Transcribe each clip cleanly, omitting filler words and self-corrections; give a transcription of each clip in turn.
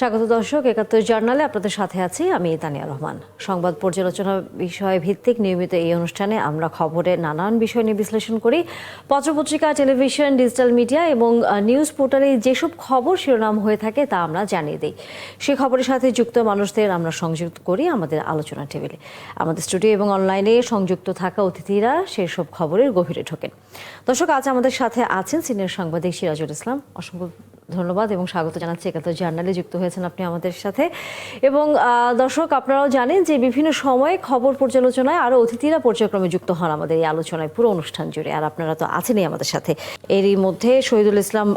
স্বাগত দর্শক, ৭১ জার্নালে আপনাদের সাথে আছি আমি তানিয়া রহমান। সংবাদ পর্যালোচনা বিষয় ভিত্তিক নিয়মিত এই অনুষ্ঠানে আমরা খবরের নানান বিষয় নিয়ে বিশ্লেষণ করি। পত্রপত্রিকা, টেলিভিশন, ডিজিটাল মিডিয়া এবং নিউজ পোর্টালে যেসব খবর শিরোনাম হয়ে থাকে তা আমরা জানিয়ে দিই। সেই খবরের সাথে যুক্ত মানুষদের আমরা সংযুক্ত করি আমাদের আলোচনা টেবিলে। আমাদের স্টুডিও এবং অনলাইনে সংযুক্ত থাকা অতিথিরা সেসব খবরের গভীরে ঢোকেন। দর্শক, আজ আমাদের সাথে আছেন সিনিয়র সাংবাদিক সিরাজুল ইসলাম। অসংখ্য ধন্যবাদ এবং স্বাগত জানাচ্ছি ৭১ জার্নালে যুক্ত হয়েছেন আপনি আমাদের সাথে। এবং দর্শক, আপনারাও জানেন যে বিভিন্ন সময়ে খবর পর্যালোচনায় আরও অতিথিরা পর্যায়ক্রমে যুক্ত হন আমাদের এই আলোচনায় পুরো অনুষ্ঠান জুড়ে, আর আপনারা তো আছেনই আমাদের সাথে। এরই মধ্যে শহীদুল ইসলাম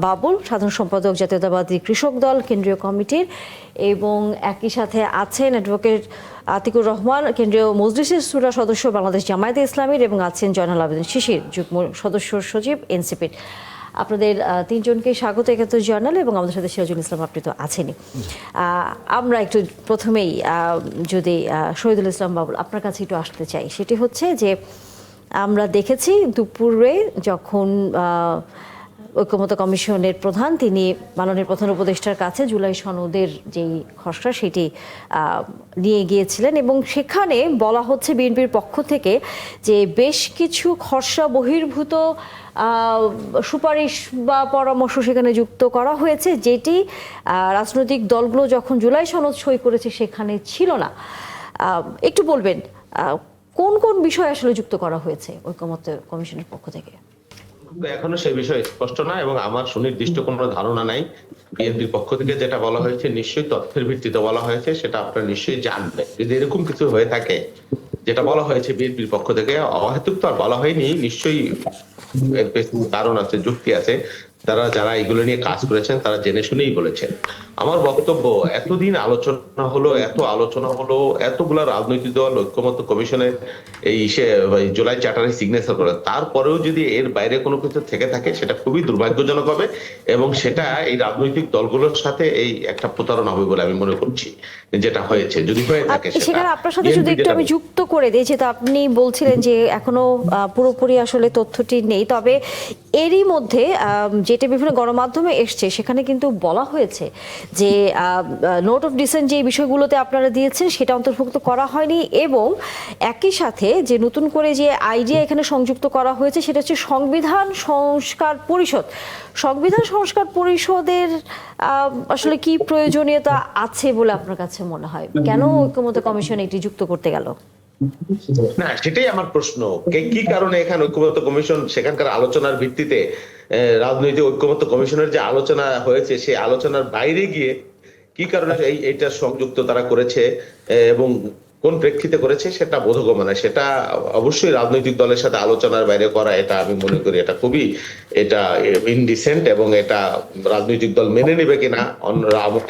বাবুল, সাধারণ সম্পাদক, জাতীয়তাবাদী কৃষক দল কেন্দ্রীয় কমিটির, এবং একই সাথে আছেন অ্যাডভোকেট আতিকুর রহমান, কেন্দ্রীয় মজলিসের শুরা সদস্য বাংলাদেশ জামায়াতে ইসলামীর, এবং আছেন জয়নাল আবেদিন শিশির, যুগ্ম সদস্য সচিব এনসিপির। আপনাদের তিনজনকে স্বাগত ৭১ জার্নালে, এবং আমাদের সাথে সিরাজুল ইসলাম আপনি তো আছেনই। আমরা একটু প্রথমেই যদি শহীদুল ইসলাম বাবুল আপনার কাছে একটু আসতে চাই, সেটি হচ্ছে যে আমরা দেখেছি দুপুরে যখন ঐক্যমত্য কমিশনের প্রধান তিনি মাননীয় প্রধান উপদেষ্টার কাছে জুলাই সনদের যেই খসড়া সেটি নিয়ে গিয়েছিলেন, এবং সেখানে বলা হচ্ছে বিএনপির পক্ষ থেকে যে বেশ কিছু খসড়া বহির্ভূত সুপারিশ বা পরামর্শ সেখানে যুক্ত করা হয়েছে, যেটি রাজনৈতিক দলগুলো যখন জুলাই সনদ সই করেছে সেখানে ছিল না। একটু বলবেন কোন কোন বিষয় আসলে যুক্ত করা হয়েছে ঐক্যমত্য কমিশনের পক্ষ থেকে? এখনো সেই বিষয়ে স্পষ্ট না, এবং আমার সুনির্দিষ্ট কোনো ধারণা নাই। বিএনপির পক্ষ থেকে যেটা বলা হয়েছে নিশ্চয়ই তথ্যের ভিত্তিতে বলা হয়েছে, সেটা আপনারা নিশ্চয়ই জানবেন। যদি এরকম কিছু হয়ে থাকে, যেটা বলা হয়েছে বিএনপির পক্ষ থেকে অহেতুক তো আর বলা হয়নি, নিশ্চয়ই কারণ আছে, যুক্তি আছে। যারা এগুলো নিয়ে কাজ করেছেন তারা জেনে শুনেই বলেছেন। আমার বক্তব্য, এতদিন আলোচনা হলো, এতগুলা রাজনৈতিক দল ঐক্যমত্য কমিশনের এই জুলাই চার্টারে সিগনেচার করে, তারপরেও যদি এর বাইরে কোনো কিছু থেকে থাকে সেটা খুবই দুর্ভাগ্যজনক হবে, এবং সেটা এই রাজনৈতিক দলগুলোর সাথে এই একটা প্রতারণা হবে বলে আমি মনে করছি। যেটা হয়েছে যদি হয়ে থাকে সেখানে আপনার সাথে যদি একটু আমি যুক্ত করে দিই, যেটা আপনি বলছিলেন যে এখনো পুরোপুরি আসলে তথ্যটি নেই, তবে এরই মধ্যে যেটা বিভিন্ন গণমাধ্যমে এসছে সেখানে কিন্তু বলা হয়েছে যে নোট অফ ডিসেন্ট যে বিষয়গুলোতে আপনারা দিয়েছেন সেটা অন্তর্ভুক্ত করা হয়নি, এবং একই সাথে যে নতুন করে যে আইডিয়া এখানে সংযুক্ত করা হয়েছে সেটা হচ্ছে সংবিধান সংস্কার পরিষদ। সংবিধান সংস্কার পরিষদের আসলে কি প্রয়োজনীয়তা আছে বলে আপনার কাছে মনে হয়? কেন ঐক্যমত্য কমিশন এটি যুক্ত করতে গেল? না, সেটাই আমার প্রশ্ন। কি কারণে এখানে ঐক্যমত্য কমিশন সেখানকার আলোচনার ভিত্তিতে রাজনৈতিক ঐক্যমত্য কমিশনের যে আলোচনা হয়েছে সেই আলোচনার বাইরে গিয়ে কি কারণে এইটা সংযুক্ত তারা করেছে এবং কোন প্রেক্ষিতে করেছে সেটা বোধগম্য। সেটা অবশ্যই রাজনৈতিক দলের সাথে আলোচনার বাইরে করা, এটা আমি মনে করি এটা খুবই ইনডিসেন্ট, এবং এটা রাজনৈতিক দল মেনে নেবে কিনা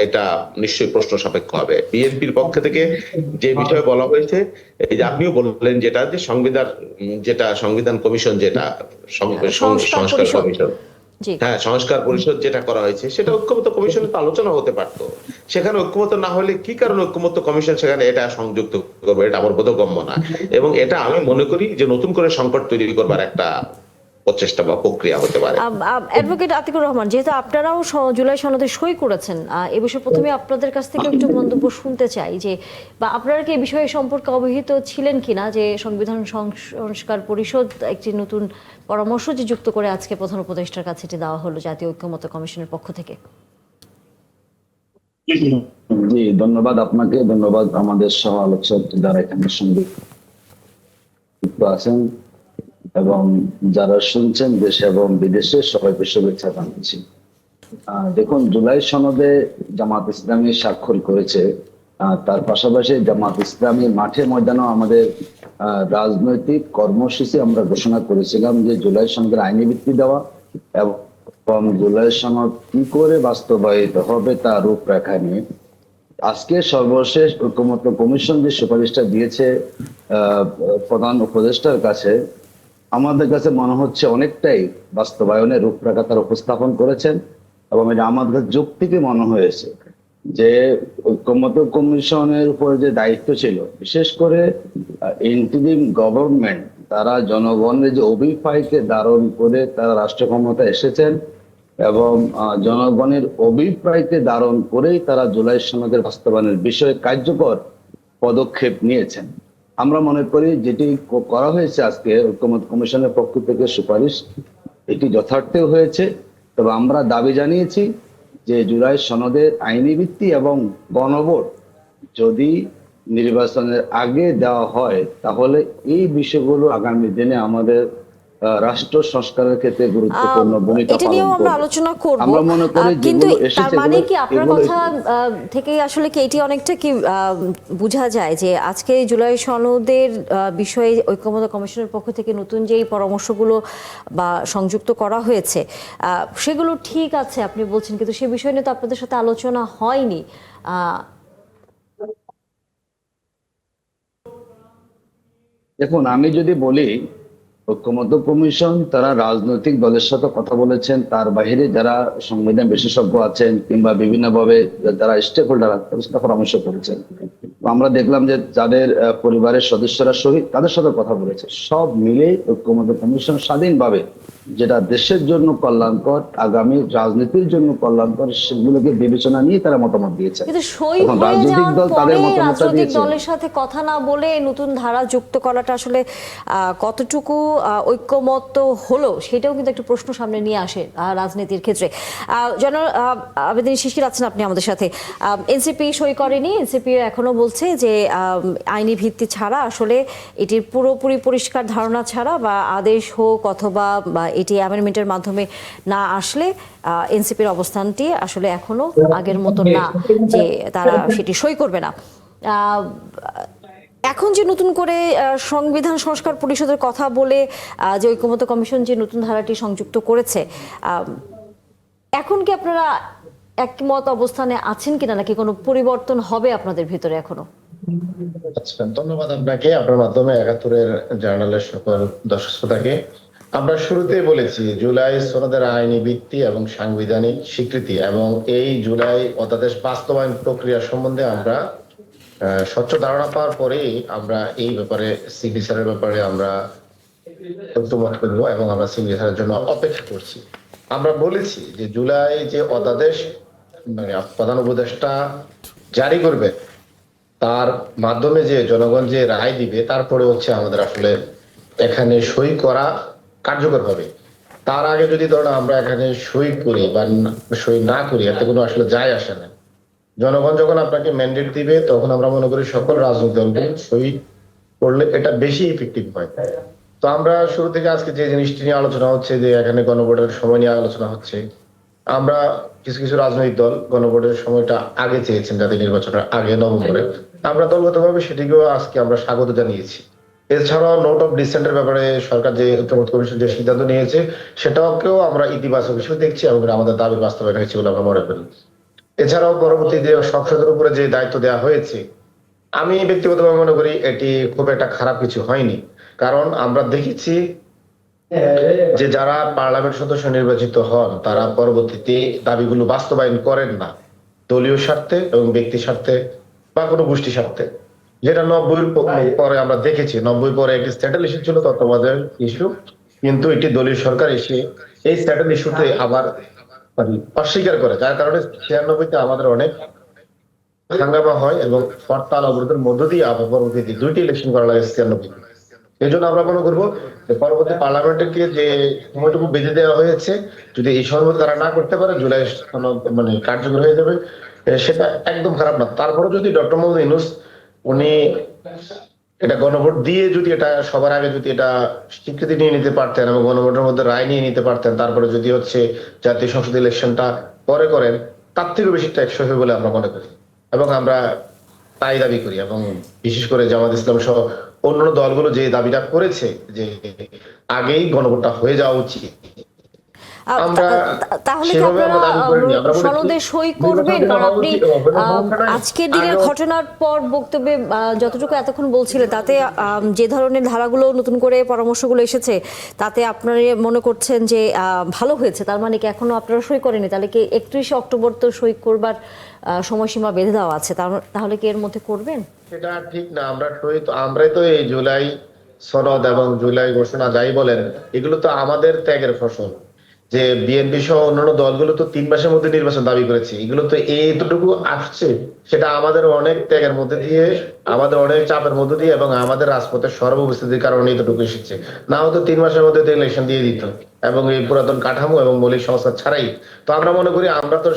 এটা নিশ্চয়ই প্রশ্ন সাপেক্ষ হবে। বিএনপির পক্ষ থেকে যে বিষয়ে বলা হয়েছে, এই যে আপনিও বললেন যেটা যে সংবিধান কমিশন, যেটা সংস্কার কমিশন, হ্যাঁ সংস্কার পরিষদ যেটা করা হয়েছে সেটা ঐক্যমত্য কমিশনে তো আলোচনা হতে পারতো। সেখানে ঐক্যমত্য না হলে কি কারণে ঐক্যমত্য কমিশন সেখানে এটা সংযুক্ত করবে, এটা আমার বোধগম্য না। এবং এটা আমি মনে করি যে নতুন করে সংকট তৈরি করবার একটা প্রচেষ্টা বা প্রক্রিয়া হতে পারে। অ্যাডভোকেট আতিকুর রহমান, যেহেতু আপনারাও জুলাই সনদে সই করেছেন, এ বিষয়ে প্রথমে আপনাদের কাছ থেকে একটু মন্তব্য শুনতে চাই, যে বা আপনারা কি এই বিষয়ে সম্পর্কে অবহিত ছিলেন কিনা যে সংবিধান সংস্কার পরিষদ একটি নতুন পরামর্শ যে যুক্ত করে আজকে প্রধান উপদেষ্টার কাছে এটি দেওয়া হলো জাতীয় ঐক্যমত্য কমিশনের পক্ষ থেকে? জি, ধন্যবাদ আপনাকে, ধন্যবাদ আমাদের সহ আলোচক যারা এখানে সঙ্গে যুক্ত আছেন এবং যারা শুনছেন দেশে এবং বিদেশে, সবাইকে শুভেচ্ছা জানাচ্ছি। দেখুন, জুলাই সনদে জামাত ইসলামী স্বাক্ষর করেছে, তার পাশাপাশি জামাত ইসলামী মাঠে ময়দানেও আমাদের রাজনৈতিক কর্মসূচি আমরা ঘোষণা করেছিলাম যে জুলাই সনদের আইনি ভিত্তি দেওয়া এবং জুলাই সনদ কি করে বাস্তবায়িত হবে তার রূপরেখা নিয়ে আজকে সর্বশেষ ঐক্যমত্য কমিশন যে সুপারিশটা দিয়েছে প্রধান উপদেষ্টার কাছে, আমাদের কাছে মনে হচ্ছে অনেকটাই বাস্তবায়নের রূপরেখা তারা উপস্থাপন করেছেন, এবং এটা আমাদের কাছে যৌক্তিক মনে হয়েছে যে ঐক্যমত্য কমিশনের উপর যে দায়িত্ব ছিল, বিশেষ করে ইন্টারিম গভর্নমেন্ট, তারা জনগণের যে অভিপ্রায়কে ধারণ করে তারা রাষ্ট্র ক্ষমতা এসেছেন, এবং জনগণের অভিপ্রায়কে ধারণ করেই তারা জুলাই সনদের বাস্তবায়নের বিষয়ে কার্যকর পদক্ষেপ নিয়েছেন। আমরা মনে করি যেটি করা হয়েছে আজকে ঐকমত্য কমিশনের পক্ষ থেকে সুপারিশ, এটি যথার্থ হয়েছে। তবে আমরা দাবি জানিয়েছি যে জুলাই সনদের আইনি ভিত্তি এবং গণভোট যদি নির্বাচনের আগে দেওয়া হয় তাহলে এই বিষয়গুলো আগামী দিনে আমাদের রাষ্ট্র সংস্কারের ক্ষেত্রে গুরুত্বপূর্ণ ভূমিকা এটা পালন নিয়েও আমরা করবে। আলোচনা করব, আমরা মনে করি কিন্তু যেগুলো তার এসেছে মানে কি আপনার এগুলো কথা থেকে আসলে কি এটি অনেকটা কি বোঝা যায় যে আজকে জুলাই সনদের বিষয়ে ঐকমত্য কমিশনের পক্ষ থেকে নতুন যে পরামর্শগুলো বা সংযুক্ত করা হয়েছে সেগুলো ঠিক আছে আপনি বলছেন, কিন্তু সে বিষয় নিয়ে তো আপনাদের সাথে আলোচনা হয়নি। দেখুন, আমি যদি বলি ঐকমত্য কমিশন তারা রাজনৈতিক দলের সাথে কথা বলেছেন, তার বাইরে যারা সংবিধান বিশেষজ্ঞ আছেন কিংবা বিভিন্নভাবে যারা স্টেক হোল্ডার তাদের সাথে পরামর্শ করেছেন। আমরা দেখলাম যে যাদের পরিবারের সদস্যরা শহীদ তাদের সাথে কথা বলেছে। সব মিলে ঐকমত্য কমিশন স্বাধীনভাবে যেটা দেশের জন্য কল্যাণকর, আগামী রাজনীতির জন্য কল্যাণকর সেগুলোকে বিবেচনা নিয়ে তারা মতামত দিয়েছে। কিন্তু সই এখন হয়ে রাজনৈতিক যাওয়ার দল পরে তাদের মতামতটা রাজনৈতিক দিয়েছে। দলের সাথে কথা না বলে নতুন ধারা যুক্ত করাটা আসলে কতটুকু ঐক্যমত্য হলো সেটাও কিন্তু একটা প্রশ্ন সামনে নিয়ে আসে রাজনীতির ক্ষেত্রে। আবেদিন শিশির আছেন আপনি আমাদের সাথে। এনসিপি সই করেনি, এনসিপি এখনো বলছে যে আইনি ভিত্তি ছাড়া আসলে এটির পুরোপুরি পরিষ্কার ধারণা ছাড়া বা আদেশ হোক অথবা এটি অ্যামেন্ডমেন্টের মাধ্যমে না আসলে এনসিপির অবস্থানটি আসলে এখনো আগের মতো না, যে তারা সেটি সই করবে না। এখন যে নতুন করে সংবিধান সংস্কার পরিষদের কথা বলে যে ঐকমত্য কমিশন যে নতুন ধারাটি সংযুক্ত করেছে, এখন কি আপনারা একমত অবস্থানে আছেন কিনা, নাকি কোনো পরিবর্তন হবে আপনাদের ভিতরে এখনো? আচ্ছা, ধন্যবাদ আপনাকে, আপনার মাধ্যমে ৭১-এর জার্নালের সকল দর্শক শ্রোতাকে। আমরা শুরুতেই বলেছি জুলাই সনদের আইনি ভিত্তি এবং সাংবিধানিক স্বীকৃতি এবং এই জুলাই অধ্যাদেশ বাস্তবায়ন প্রক্রিয়া সম্বন্ধে আমরা স্বচ্ছ ধারণা পাওয়ার পরেই আমরা এই ব্যাপারে সিগনেচারের ব্যাপারে আমরা ঐক্যমত করবো এবং আমরা সিগনেচারের জন্য অপেক্ষা করছি। আমরা বলেছি যে জুলাই যে অধ্যাদেশ মানে প্রধান উপদেষ্টা জারি করবে তার মাধ্যমে যে জনগণ যে রায় দিবে তারপরে হচ্ছে আমাদের আসলে এখানে সই করা কার্যকর হবে। তার আগে যদি ধরো আমরা এখানে সই করি বা সই না করি এতে কোনো আসলে যায় আসে না। জনগণ যখন আপনাকে ম্যান্ডেট দিবে তখন আমরা মনে করি সকল রাজনৈতিক দলকে সই করলে এটা বেশি ইফেক্টিভ হয়। তো আমরা শুরু থেকে আজকে যে জিনিসটি নিয়ে আলোচনা হচ্ছে যে এখানে গণভোটের সময় নিয়ে আলোচনা হচ্ছে, আমরা কিছু কিছু রাজনৈতিক দল গণভোটের সময়টা আগে চেয়েছেন যাতে নির্বাচনের আগে নভেম্বরে, আমরা দলগতভাবে সেটিকেও আজকে আমরা স্বাগত জানিয়েছি। এছাড়াও নোট অফ ডিসেন্টের ব্যাপারে সরকার যে ঐকমত্য কমিশন যে সিদ্ধান্ত নিয়েছে সেটাকেও আমরা ইতিবাচক হিসেবে দেখছি এবং আমাদের দাবি বাস্তবায়ন হয়েছে বলে আমরা মনে করি। এছাড়াও পরবর্তী যে সংসদের উপরে যে দায়িত্ব দেওয়া হয়েছে আমি ব্যক্তিগতভাবে মনে করি এটি খুব একটা খারাপ কিছু হয়নি, কারণ আমরা দেখেছি যে যারা পার্লামেন্ট সদস্য নির্বাচিত হন তারা পরবর্তীতে দাবিগুলো বাস্তবায়ন করেন না দলীয় স্বার্থে এবং ব্যক্তি স্বার্থে বা কোনো গোষ্ঠী স্বার্থে, যেটা ৯০ পরে আমরা দেখেছি। ৯০ পরে একটি স্যাটেল ইস্যু ছিল তত্ত্বাবধায়ক ইস্যু, কিন্তু একটি দলীয় সরকার এসে এই স্যাটেল ইস্যুতে আবার অস্বীকার করে, যার কারণে ৯৬-তে আমাদের অনেক হাঙ্গামা হয় এবং হরতাল অবরোধের মধ্য দিয়ে আবার পরবর্তীতে ২টি ইলেকশন করা লাগে ৯৬। এই জন্য আমরা মনে করবো যে পরবর্তী পার্লামেন্টকে যে সময়টুকু বেঁধে দেওয়া হয়েছে যদি এই সময় তারা না করতে পারে জুলাই মানে কার্যকর হয়ে যাবে, সেটা একদম খারাপ না। তারপরে যদি ডক্টর মোহাম্মদ ইউনূস উনি এটা গণভোট দিয়ে যদি এটা সবার আগে যদি এটা স্বীকৃতি নিয়ে নিতে পারতেন এবং গণভোটের মধ্যে রায় নিয়ে নিতে পারতেন, তারপরে যদি হচ্ছে জাতীয় সংসদ ইলেকশনটা পরে করেন তার থেকে বেশি টেকসই হবে বলে আমরা মনে করি এবং আমরা তাই দাবি করি। এবং বিশেষ করে জামাত ইসলাম সহ অন্যান্য দলগুলো যে দাবিটা করেছে যে আগেই গণভোটটা হয়ে যাওয়া উচিত, তাহলে কি আপনারা সনদে সই করবেন? কারণ আপনি আজকের দিনের ঘটনার পর বক্তব্যে যতটুকু এতক্ষণ বলছিলেন তাতে যে ধরনের ধারাগুলো নতুন করে পরামর্শগুলো এসেছে তাতে আপনারা মনে করছেন যে ভালো হয়েছে, তার মানে কি এখনো আপনারা সই করেনি? তাহলে কি ৩১ অক্টোবর তো সই করবার সময়সীমা বেঁধে দেওয়া আছে, তাহলে কি এর মধ্যে করবেন? সেটা ঠিক না। আমরাই তো এই জুলাই সনদ এবং জুলাই ঘোষণা যাই বলেন এগুলো তো আমাদের ত্যাগের ফসল। যে বিএনপি সহ অন্যান্য দলগুলো তো 3 মাসের মধ্যে নির্বাচন দাবি করেছে, এগুলো তো এইটুকু আসছে, সেটা আমাদের অনেক ত্যাগের মধ্যে দিয়ে, আমাদের অনেক চাপের মধ্যে দিয়ে এবং আমাদের রাজপথের সর্বপরিস্থিতির কারণে এতটুকু এসেছে। না হতো 3 মাসের মধ্যে তো ইলেকশন দিয়ে দিত, এবং এই পুরাতন কাঠামো এবং মৌলিক সংস্কার ছাড়াই। তো আমরা মনে করি আমরা তো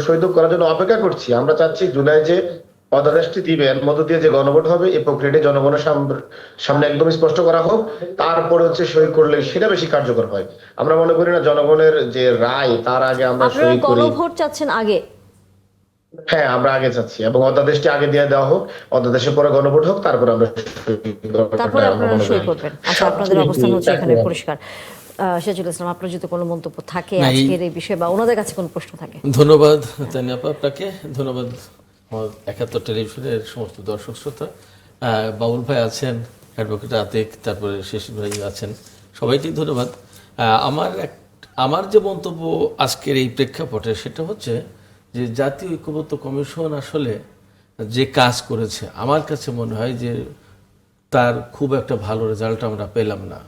সই তো করার জন্য অপেক্ষা করছি। আমরা চাচ্ছি জুলাই যে অধ্যাদেশটি দিবে, এর মধ্য দিয়ে যে গণভোট হবে, এই প্রক্রিয়াটি জনগণের সামনে একদম স্পষ্ট করা হোক, তারপরে হচ্ছে সই করলে সেটা বেশি কার্যকর হয়। আমরা মনে করি না জনগণের যে রায় তার আগে আমরা আপনারা সই করি। গণভোট চাচ্ছেন আগে? হ্যাঁ, আমরা আগে চাচ্ছি এবং অধ্যাদেশটি আগে দিয়ে দেওয়া হোক, অধ্যাদেশের পরে গণভোট হোক, তারপরে আমরা তারপরে আপনারা সই করবেন। আচ্ছা, আপনাদের অবস্থান হচ্ছে এখানে সবচেয়ে পরিষ্কার। সিরাজুল ইসলাম, আপনার যদি কোনো মন্তব্য থাকে না, আজকের এই বিষয়ে বা ওনাদের কাছে কোনো প্রশ্ন থাকে? ধন্যবাদ তানিয়া আপা, আপনাকে ধন্যবাদ, আমার 71 টেলিভিশনের সমস্ত দর্শক শ্রোতা, বাবুল ভাই আছেন, অ্যাডভোকেট আতিক, তারপরে শেষির ভাই আছেন, সবাইকে ধন্যবাদ। আমার যে মন্তব্য আজকের এই প্রেক্ষাপটে সেটা হচ্ছে যে জাতীয় ঐক্যমত্য কমিশন আসলে যে কাজ করেছে আমার কাছে মনে হয় যে তার খুব একটা ভালো রেজাল্ট আমরা পেলাম না।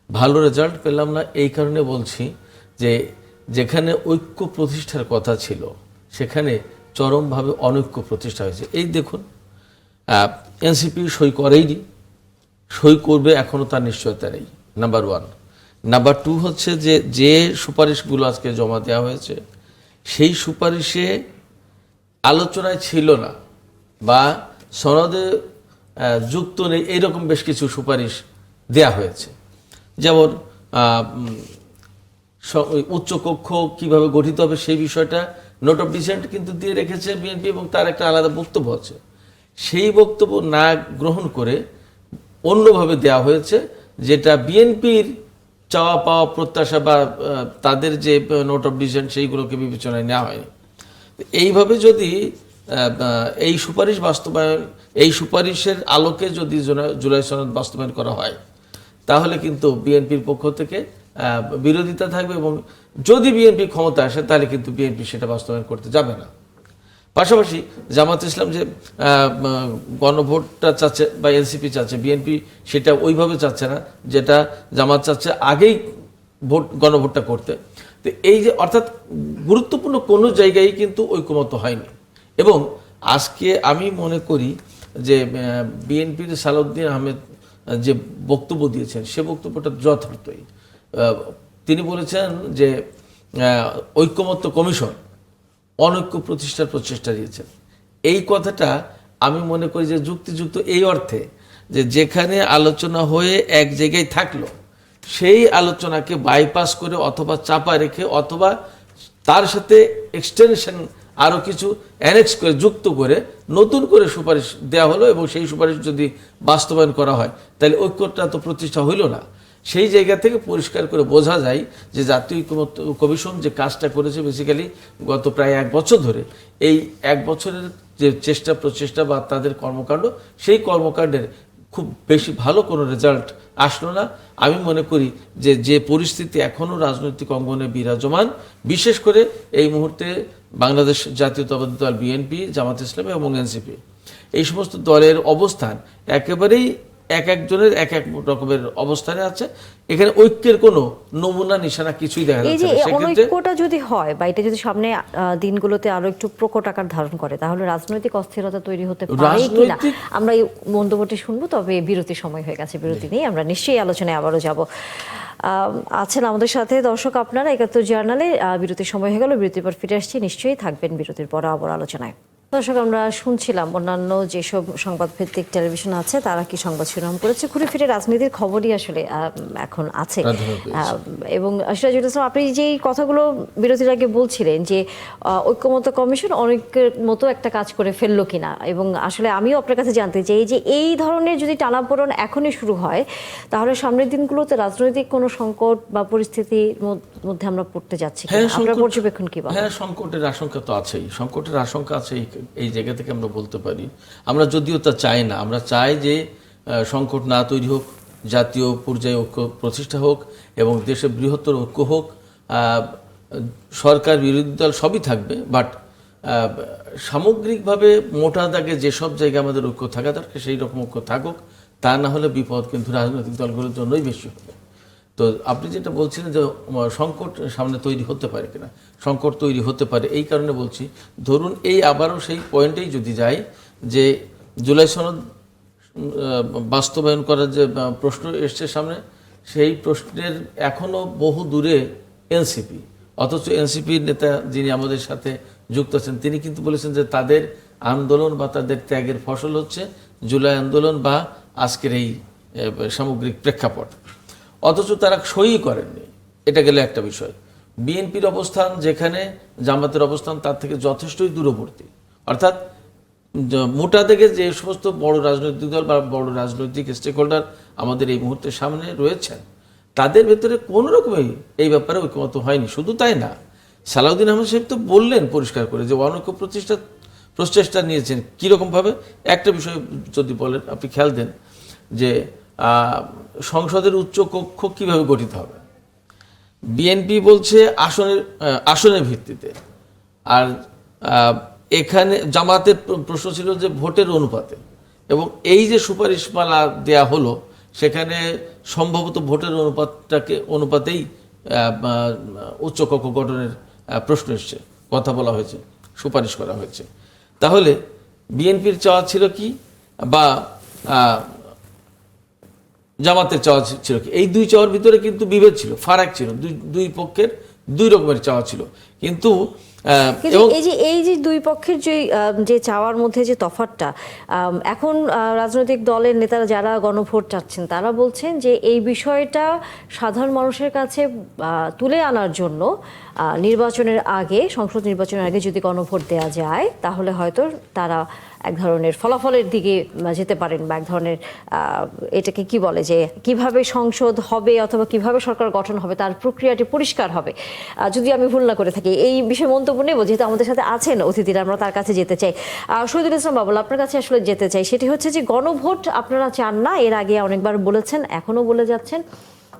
ভালো রেজাল্ট পেলাম না এই কারণে বলছি যে যেখানে ঐক্য প্রতিষ্ঠার কথা ছিল সেখানে চরমভাবে অনৈক্য প্রতিষ্ঠা হয়েছে। এই দেখুন, এনসিপি সই করেইনি, সই করবে এখনও তার নিশ্চয়তা নেই, নাম্বার 1। নাম্বার 2 হচ্ছে যে সুপারিশগুলো আজকে জমা দেওয়া হয়েছে সেই সুপারিশে আলোচনায় ছিল না বা সনদে যুক্ত নেই, এইরকম বেশ কিছু সুপারিশ দেয়া হয়েছে। যেমন উচ্চকক্ষ কিভাবে গঠিত হবে সেই বিষয়টা নোট অফ ডিসেন্ট কিন্তু দিয়ে রেখেছে বিএনপি এবং তার একটা আলাদা বক্তব্য আছে। সেই বক্তব্য না গ্রহণ করে অন্যভাবে দেয়া হয়েছে, যেটা বিএনপির চাওয়া পাওয়া প্রত্যাশা বা তাদের যে নোট অফ ডিসেন্ট সেইগুলোকে বিবেচনায় নেওয়া হয়নি। এইভাবে যদি এই সুপারিশ বাস্তবায়ন, এই সুপারিশের আলোকে যদি জুলাই সনদ বাস্তবায়ন করা হয় তাহলে কিন্তু বিএনপির পক্ষ থেকে বিরোধিতা থাকবে এবং যদি বিএনপি ক্ষমতা আসে তাহলে কিন্তু বিএনপি সেটা বাস্তবায়ন করতে যাবে না। পাশাপাশি জামাত ইসলাম যে গণভোটটা চাচ্ছে বা এনসিপি চাচ্ছে, বিএনপি সেটা ওইভাবে চাচ্ছে না যেটা জামাত চাচ্ছে, আগেই গণভোটটা করতে। তো এই যে অর্থাৎ গুরুত্বপূর্ণ কোনো জায়গায় কিন্তু ঐকমত্য হয়নি। এবং আজকে আমি মনে করি যে বিএনপির সালাউদ্দিন আহমেদ যে বক্তব্য দিয়েছেন সে বক্তব্যটা যথার্থই। তিনি বলেছেন যে ঐকমত্য কমিশন অনৈক্য প্রতিষ্ঠার প্রচেষ্টা দিয়েছেন। এই কথাটা আমি মনে করি যে যুক্তিযুক্ত এই অর্থে যে যেখানে আলোচনা হয়ে এক জায়গায় থাকলো সেই আলোচনাকে বাইপাস করে অথবা চাপা রেখে অথবা তার সাথে এক্সটেনশন আরও কিছু অ্যানেক্স করে যুক্ত করে নতুন করে সুপারিশ দেওয়া হলো এবং সেই সুপারিশ যদি বাস্তবায়ন করা হয় তাহলে ঐক্যটা তো প্রতিষ্ঠা হইল না। সেই জায়গা থেকে পরিষ্কার করে বোঝা যায় যে জাতীয় ঐক্যমত্য কমিশন যে কাজটা করেছে বেসিক্যালি গত প্রায় 1 বছর ধরে, এই 1 বছরের যে প্রচেষ্টা বা তাদের কর্মকাণ্ড, সেই কর্মকাণ্ডের খুব বেশি ভালো কোনো রেজাল্ট আসলো না। আমি মনে করি যে পরিস্থিতি এখনও রাজনৈতিক অঙ্গনে বিরাজমান, বিশেষ করে এই মুহূর্তে বাংলাদেশ জাতীয়তাবাদী দল বিএনপি, জামাত ইসলাম এবং এনসিপি, এই সমস্ত দলের অবস্থান একেবারেই এক একজনের এক এক রকমের অবস্থানে আছে। এখানে ঐক্যের কোনো নমুনা নিশানা কিছুই দেখা যাচ্ছে না। এই যে অনৈক্যটা যদি হয় বা এটা যদি সামনে দিনগুলোতে আরো একটু প্রকট আকার ধারণ করে তাহলে রাজনৈতিক অস্থিরতা তৈরি হতে পারে কিনা আমরা এই মন্তব্যটি শুনবো। তবে বিরতির সময় হয়ে গেছে, বিরতি নেই, আমরা নিশ্চয়ই আলোচনায় আবারও যাব। আছেন আমাদের সাথে দর্শক আপনারা 71 জার্নালে, বিরতির সময় হয়ে গেল, বিরতির পর ফিরে আসছি, নিশ্চয়ই থাকবেন বিরতির পর আবার আলোচনায়। দর্শক, আমরা শুনছিলাম অন্যান্য যেসব সংবাদ ভিত্তিক টেলিভিশন আছে তারা কি সংবাদ শিরোনাম করেছে। ঘুরে ফিরে রাজনীতির খবরই আসলে এখন আছে। এবং সিরাজুল ইসলাম, আপনি যেই কথাগুলো বিরতির আগে বলছিলেন যে ঐক্যমত্য কমিশন অনেকের মতো একটা কাজ করে ফেললো কিনা, এবং আসলে আমিও আপনার কাছে জানতে চাই যে এই ধরনের যদি টানাপোড়েন এখনই শুরু হয় তাহলে সামনের দিনগুলোতে রাজনৈতিক কোনো সংকট বা পরিস্থিতির মধ্যে আমরা পড়তে যাচ্ছি। আপনার পর্যবেক্ষণ কি বলেন? হ্যাঁ, সংকটের আশঙ্কা তো আছেই, সংকটের আশঙ্কা আছে। এই জায়গা থেকে আমরা বলতে পারি, আমরা যদিও তা চাই না, আমরা চাই যে সংকট না তৈরি হোক, জাতীয় পর্যায়ে ঐক্য প্রতিষ্ঠা হোক এবং দেশে বৃহত্তর ঐক্য হোক। সরকার বিরোধী দল সবই থাকবে, বাট সামগ্রিকভাবে মোটা দাগে যেসব জায়গায় আমাদের ঐক্য থাকা দরকার সেই রকম ঐক্য থাকুক। তা না হলে বিপদ কিন্তু রাজনৈতিক দলগুলোর জন্যই বেশি হবে। তো আপনি যেটা বলছিলেন যে সংকট সামনে তৈরি হতে পারে কিনা, সংকট তৈরি হতে পারে এই কারণে বলছি, ধরুন এই আবারও সেই পয়েন্টেই যদি যাই যে জুলাই সনদ বাস্তবায়ন করার যে প্রশ্ন এসছে সামনে, সেই প্রশ্নের এখনো বহু দূরে এনসিপি, অথচ এনসিপির নেতা যিনি আমাদের সাথে যুক্ত আছেন তিনি কিন্তু বলেছেন যে তাদের আন্দোলন বা তাদের ত্যাগের ফসল হচ্ছে জুলাই আন্দোলন বা আজকের এই সামগ্রিক প্রেক্ষাপট, অথচ তারা সই করেননি। এটা গেলে একটা বিষয়। বিএনপির অবস্থান যেখানে জামাতের অবস্থান তার থেকে যথেষ্টই দূরবর্তী, অর্থাৎ মোটা থেকে যে সমস্ত বড় রাজনৈতিক দল বা বড় রাজনৈতিক স্টেক হোল্ডার আমাদের এই মুহূর্তে সামনে রয়েছেন তাদের ভেতরে কোনো রকমই এই ব্যাপারে ঐক্যমত হয়নি। শুধু তাই না, সালাউদ্দিন আহমেদ সাহেব তো বললেন পরিষ্কার করে যে অনৈক্য প্রচেষ্টা নিয়েছেন। কীরকমভাবে একটা বিষয় যদি বলেন, আপনি খেয়াল দেন যে সংসদের উচ্চ কক্ষ কিভাবে গঠিত হবে। বিএনপি বলছে আসনের ভিত্তিতে, আর এখানে জামাতের প্রশ্ন ছিল যে ভোটের অনুপাতে, এবং এই যে সুপারিশমালা দেয়া হলো সেখানে সম্ভবত ভোটের অনুপাতেই উচ্চকক্ষ গঠনের প্রশ্ন এসছে, কথা বলা হয়েছে, সুপারিশ করা হয়েছে। তাহলে বিএনপির চাওয়া ছিল কি বা জামাতের চাওয়া ছিল কি? এই দুই চাওয়ার ভিতরে কিন্তু বিভেদ ছিল, ফারাক ছিল, দুই পক্ষের দুই রকমের চাওয়া ছিল। কিন্তু এবং এই যে দুই পক্ষের যে চাওয়ার মধ্যে যে তফাৎটা, এখন রাজনৈতিক দলের নেতারা যারা গণভোট চাচ্ছেন তারা বলছেন যে এই বিষয়টা সাধারণ মানুষের কাছে তুলে আনার জন্য নির্বাচনের আগে, সংসদ নির্বাচনের আগে যদি গণভোট দেওয়া যায় তাহলে হয়তো তারা এক ধরনের ফলাফলের দিকে যেতে পারেন, বা এক ধরনের এটাকে কি বলে যে কিভাবে সংসদ হবে অথবা কিভাবে সরকার গঠন হবে তার প্রক্রিয়াটি পরিষ্কার হবে। যদি আমি ভুল না করে থাকি, এই বিষয়ে মন্তব্য নেব, যেহেতু আমাদের সাথে আছেন অতিথিরা, আমরা তার কাছে যেতে চাই। শহীদুল ইসলাম বাবুল, আপনার কাছে আসলে যেতে চাই, সেটি হচ্ছে যে গণভোট আপনারা চান না, এর আগে অনেকবার বলেছেন, এখনো বলে যাচ্ছেন,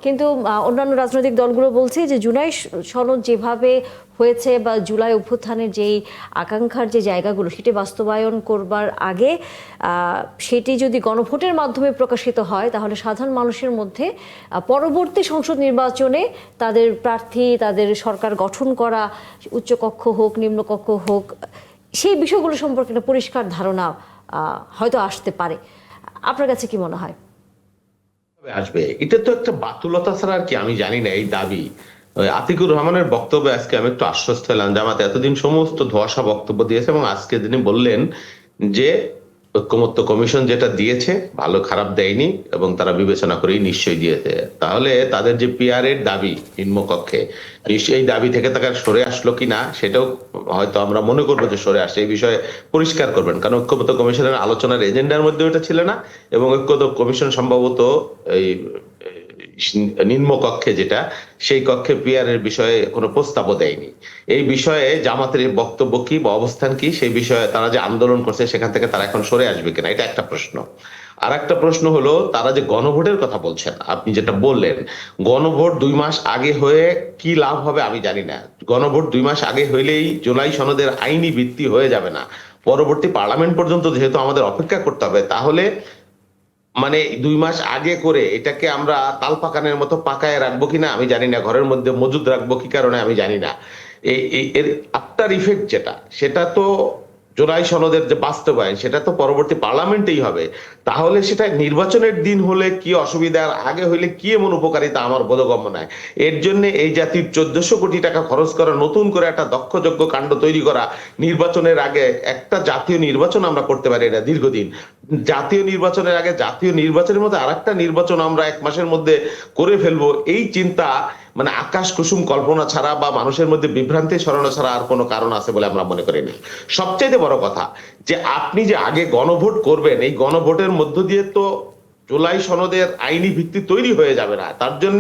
কিন্তু অন্যান্য রাজনৈতিক দলগুলো বলছে যে জুলাই সনদ যেভাবে হয়েছে বা জুলাই অভ্যুত্থানের যেই আকাঙ্ক্ষার যে জায়গাগুলো সেটি বাস্তবায়ন করবার আগে সেটি যদি গণভোটের মাধ্যমে প্রকাশিত হয় তাহলে সাধারণ মানুষের মধ্যে পরবর্তী সংসদ নির্বাচনে তাদের প্রার্থী, তাদের সরকার গঠন করা, উচ্চকক্ষ হোক নিম্নকক্ষ হোক, সেই বিষয়গুলো সম্পর্কে একটা পরিষ্কার ধারণা হয়তো আসতে পারে। আপনার কাছে কি মনে হয়? আসবে, এটা তো একটা বাতুলতা ছাড়া আর কি, আমি জানি না। এই দাবি আতিকুর রহমানের বক্তব্যে আজকে আমি একটু আশ্বস্ত হলাম। জামাত এতদিন সমস্ত ধোঁয়াশা বক্তব্য দিয়েছে এবং আজকে তিনি বললেন যে ঐকমত্য কমিশন যেটা দিয়েছে ভালো খারাপ দেয়নি এবং তারা বিবেচনা করেই নিশ্চয়ই দিয়েছে। তাহলে তাদের যে পিআর এর দাবি নিম্নকক্ষে, নিশ্চয়ই এই দাবি থেকে তাকে সরে আসলো কিনা সেটাও হয়তো আমরা মনে করবো যে সরে আসে, এই বিষয়ে পরিষ্কার করবেন। কারণ ঐক্যমত্য কমিশনের আলোচনার এজেন্ডার মধ্যে ওটা ছিল না, এবং ঐক্যমত্য কমিশন সম্ভবত এই নিম্নকক্ষে যেটা, সেই কক্ষে পিআর এর বিষয়ে কোনো প্রস্তাবও দেয়নি। এই বিষয়ে জামাতের বক্তব্য কি বা অবস্থান কি, সেই বিষয়ে তারা যে আন্দোলন করছে সেখান থেকে তারা এখন সরে আসবে কিনা, এটা একটা প্রশ্ন। আর একটা প্রশ্ন হলো তারা যে গণভোটের কথা বলছেন, আপনি যেটা বললেন গণভোট 2 মাস আগে হয়ে কি লাভ হবে আমি জানি না। গণভোট 2 মাস আগে হইলেই জুলাই সনদের আইনি ভিত্তি হয়ে যাবে না, পরবর্তী পার্লামেন্ট পর্যন্ত যেহেতু আমাদের অপেক্ষা করতে হবে, তাহলে মানে 2 মাস আগে করে এটাকে আমরা তাল পাকানের মতো পাকায় রাখবো কিনা আমি জানি না, ঘরের মধ্যে মজুদ রাখবো কি কারণে আমি জানি না। এর আফটার ইফেক্ট যেটা, সেটা তো জুলাই সনদের যে বাস্তবায়ন সেটা তো পরবর্তী পার্লামেন্টেই হবে। তাহলে সেটা নির্বাচনের দিন হলে কি অসুবিধা, আর আগে হইলে কি এমন উপকারিতা আমার বোধগম্য নয়। এর জন্য এই জাতির 1400 কোটি টাকা খরচ করা, নতুন করে একটা দক্ষযোগ্য কাণ্ড তৈরি করা, নির্বাচনের আগে একটা জাতীয় নির্বাচন আমরা করতে পারি না দীর্ঘদিন, জাতীয় নির্বাচনের আগে জাতীয় নির্বাচনের মধ্যে আরেকটা নির্বাচন আমরা 1 মাসের মধ্যে করে ফেলবো, এই চিন্তা মানে আকাশ কুসুম কল্পনা ছাড়া বা মানুষের মধ্যে বিভ্রান্তি ছড়ানো ছাড়া আর কোনো কারণ আছে বলে আমরা মনে করি না। সবচেয়ে বড় কথা যে আপনি যে আগে গণভোট করবেন, এই গণভোটের মধ্য দিয়ে তো জুলাই সনদের আইনি ভিত্তি তৈরি হয়ে যাবে না। তার জন্য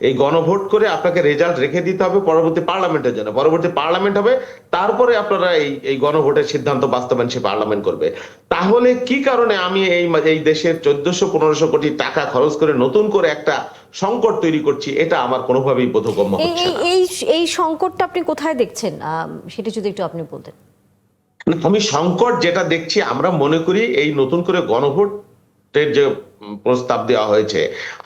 এই গণভোট করে আপনাকে রেজাল্ট রেখে দিতে হবে পরবর্তী পার্লামেন্টের জন্য। পরবর্তী পার্লামেন্ট হবে, তারপরে আপনারা এই গণভোটের সিদ্ধান্ত বাস্তবায়ন সে পার্লামেন্ট করবে। তাহলে কি কারণে আমি এই দেশের 1400-1500 কোটি টাকা খরচ করে নতুন করে একটা সংকট তৈরি করছি, এটা আমার কোনোভাবেই বোধগম্য হচ্ছে না। এই সংকটটা আপনি কোথায় দেখছেন, সেটা যদি একটু আপনি বলতেন। আমি সংকট যেটা দেখছি, আমরা মনে করি এই নতুন করে গণভোটের যে প্রস্তাব দেওয়া হয়েছে।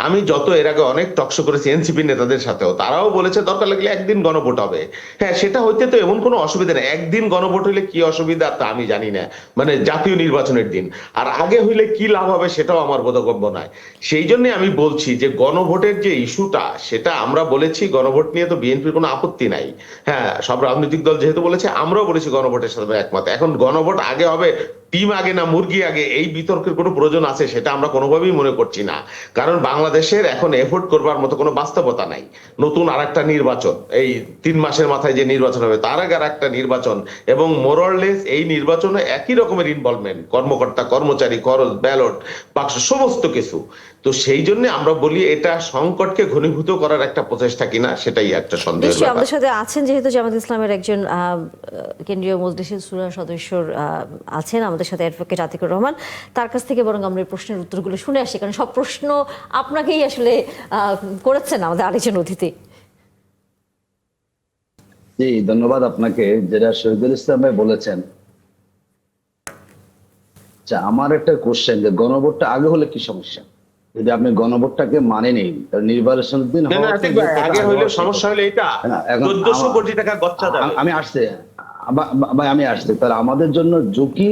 আমি যত এর আগে অনেক টকশো করেছি এনসিপি নেতাদের সাথেও, তারাও বলেছে দরকার লাগলে একদিন গণভোট হবে। হ্যাঁ, সেটা হইতে তো এমন কোনো অসুবিধা নেই। একদিন গণভোট হইলে কি অসুবিধা তা আমি জানি না, মানে জাতীয় নির্বাচনের দিন। আর আগে হইলে কি লাভ হবে সেটাও আমার বোধগম্য নয়। সেই জন্য আমি বলছি যে গণভোটের যে ইস্যুটা, সেটা আমরা বলেছি গণভোট নিয়ে তো বিএনপির কোনো আপত্তি নাই। হ্যাঁ, সব রাজনৈতিক দল যেহেতু বলেছে, আমরাও বলেছি গণভোটের সাথে একমত। এখন গণভোট আগে হবে, টিম আগে না মুরগি আগে, এই বিতর্কের কোনো প্রয়োজন আছে সেটা আমরা কোনোভাবেই মনে করছি না। কারণ বাংলাদেশের এখন এফোর্ট করবার মতো কোনো বাস্তবতা নাই। নতুন আরেকটা নির্বাচন, এই 3 মাসের মাথায় যে নির্বাচন হবে, তার আগে আরেকটা নির্বাচন, এবং মোরলেস এই নির্বাচনে একই রকমের ইনভলভমেন্ট, কর্মকর্তা কর্মচারী, খরচ, ব্যালট বাক্স, সমস্ত কিছু। তো সেই জন্য আমরা বলি এটা সংকটকে ঘনীভূত করার একটা প্রচেষ্টা কিনা, সেটাই একটা সন্দেহের নিশ্চয়ই ব্যাপার। আমাদের সাথে আছেন যেহেতু জামাত ইসলামের একজন কেন্দ্রীয় মজলিসের শুরা সদস্য আছেন আমাদের সাথে, অ্যাডভোকেট আতিকুর রহমান। তার কাছ থেকে বরং আমরা এই প্রশ্নের উত্তরগুলো শুনে আসি, কারণ সব প্রশ্ন আপনাকেই আসলে করেছেন আমাদের আরেকজন অতিথি। জি, ধন্যবাদ আপনাকে। যেটা শহীদুল ইসলাম ভাই বলেছেন, আচ্ছা, আমার একটা কোশ্চেন, যে গণভোটটা আগে হলে কি সমস্যা? যদি আপনি গণভোটটাকে মানে নেই, তাহলে নির্বাচন দিন না, না, ঠিক ভাই, আগে হইলে সমস্যা হলে এটা না, এখন 1400 কোটি টাকা গচ্ছা যাবে। আমি আসছে ভাই, আমি আসছে, তাহলে আমাদের জন্য ঝুঁকি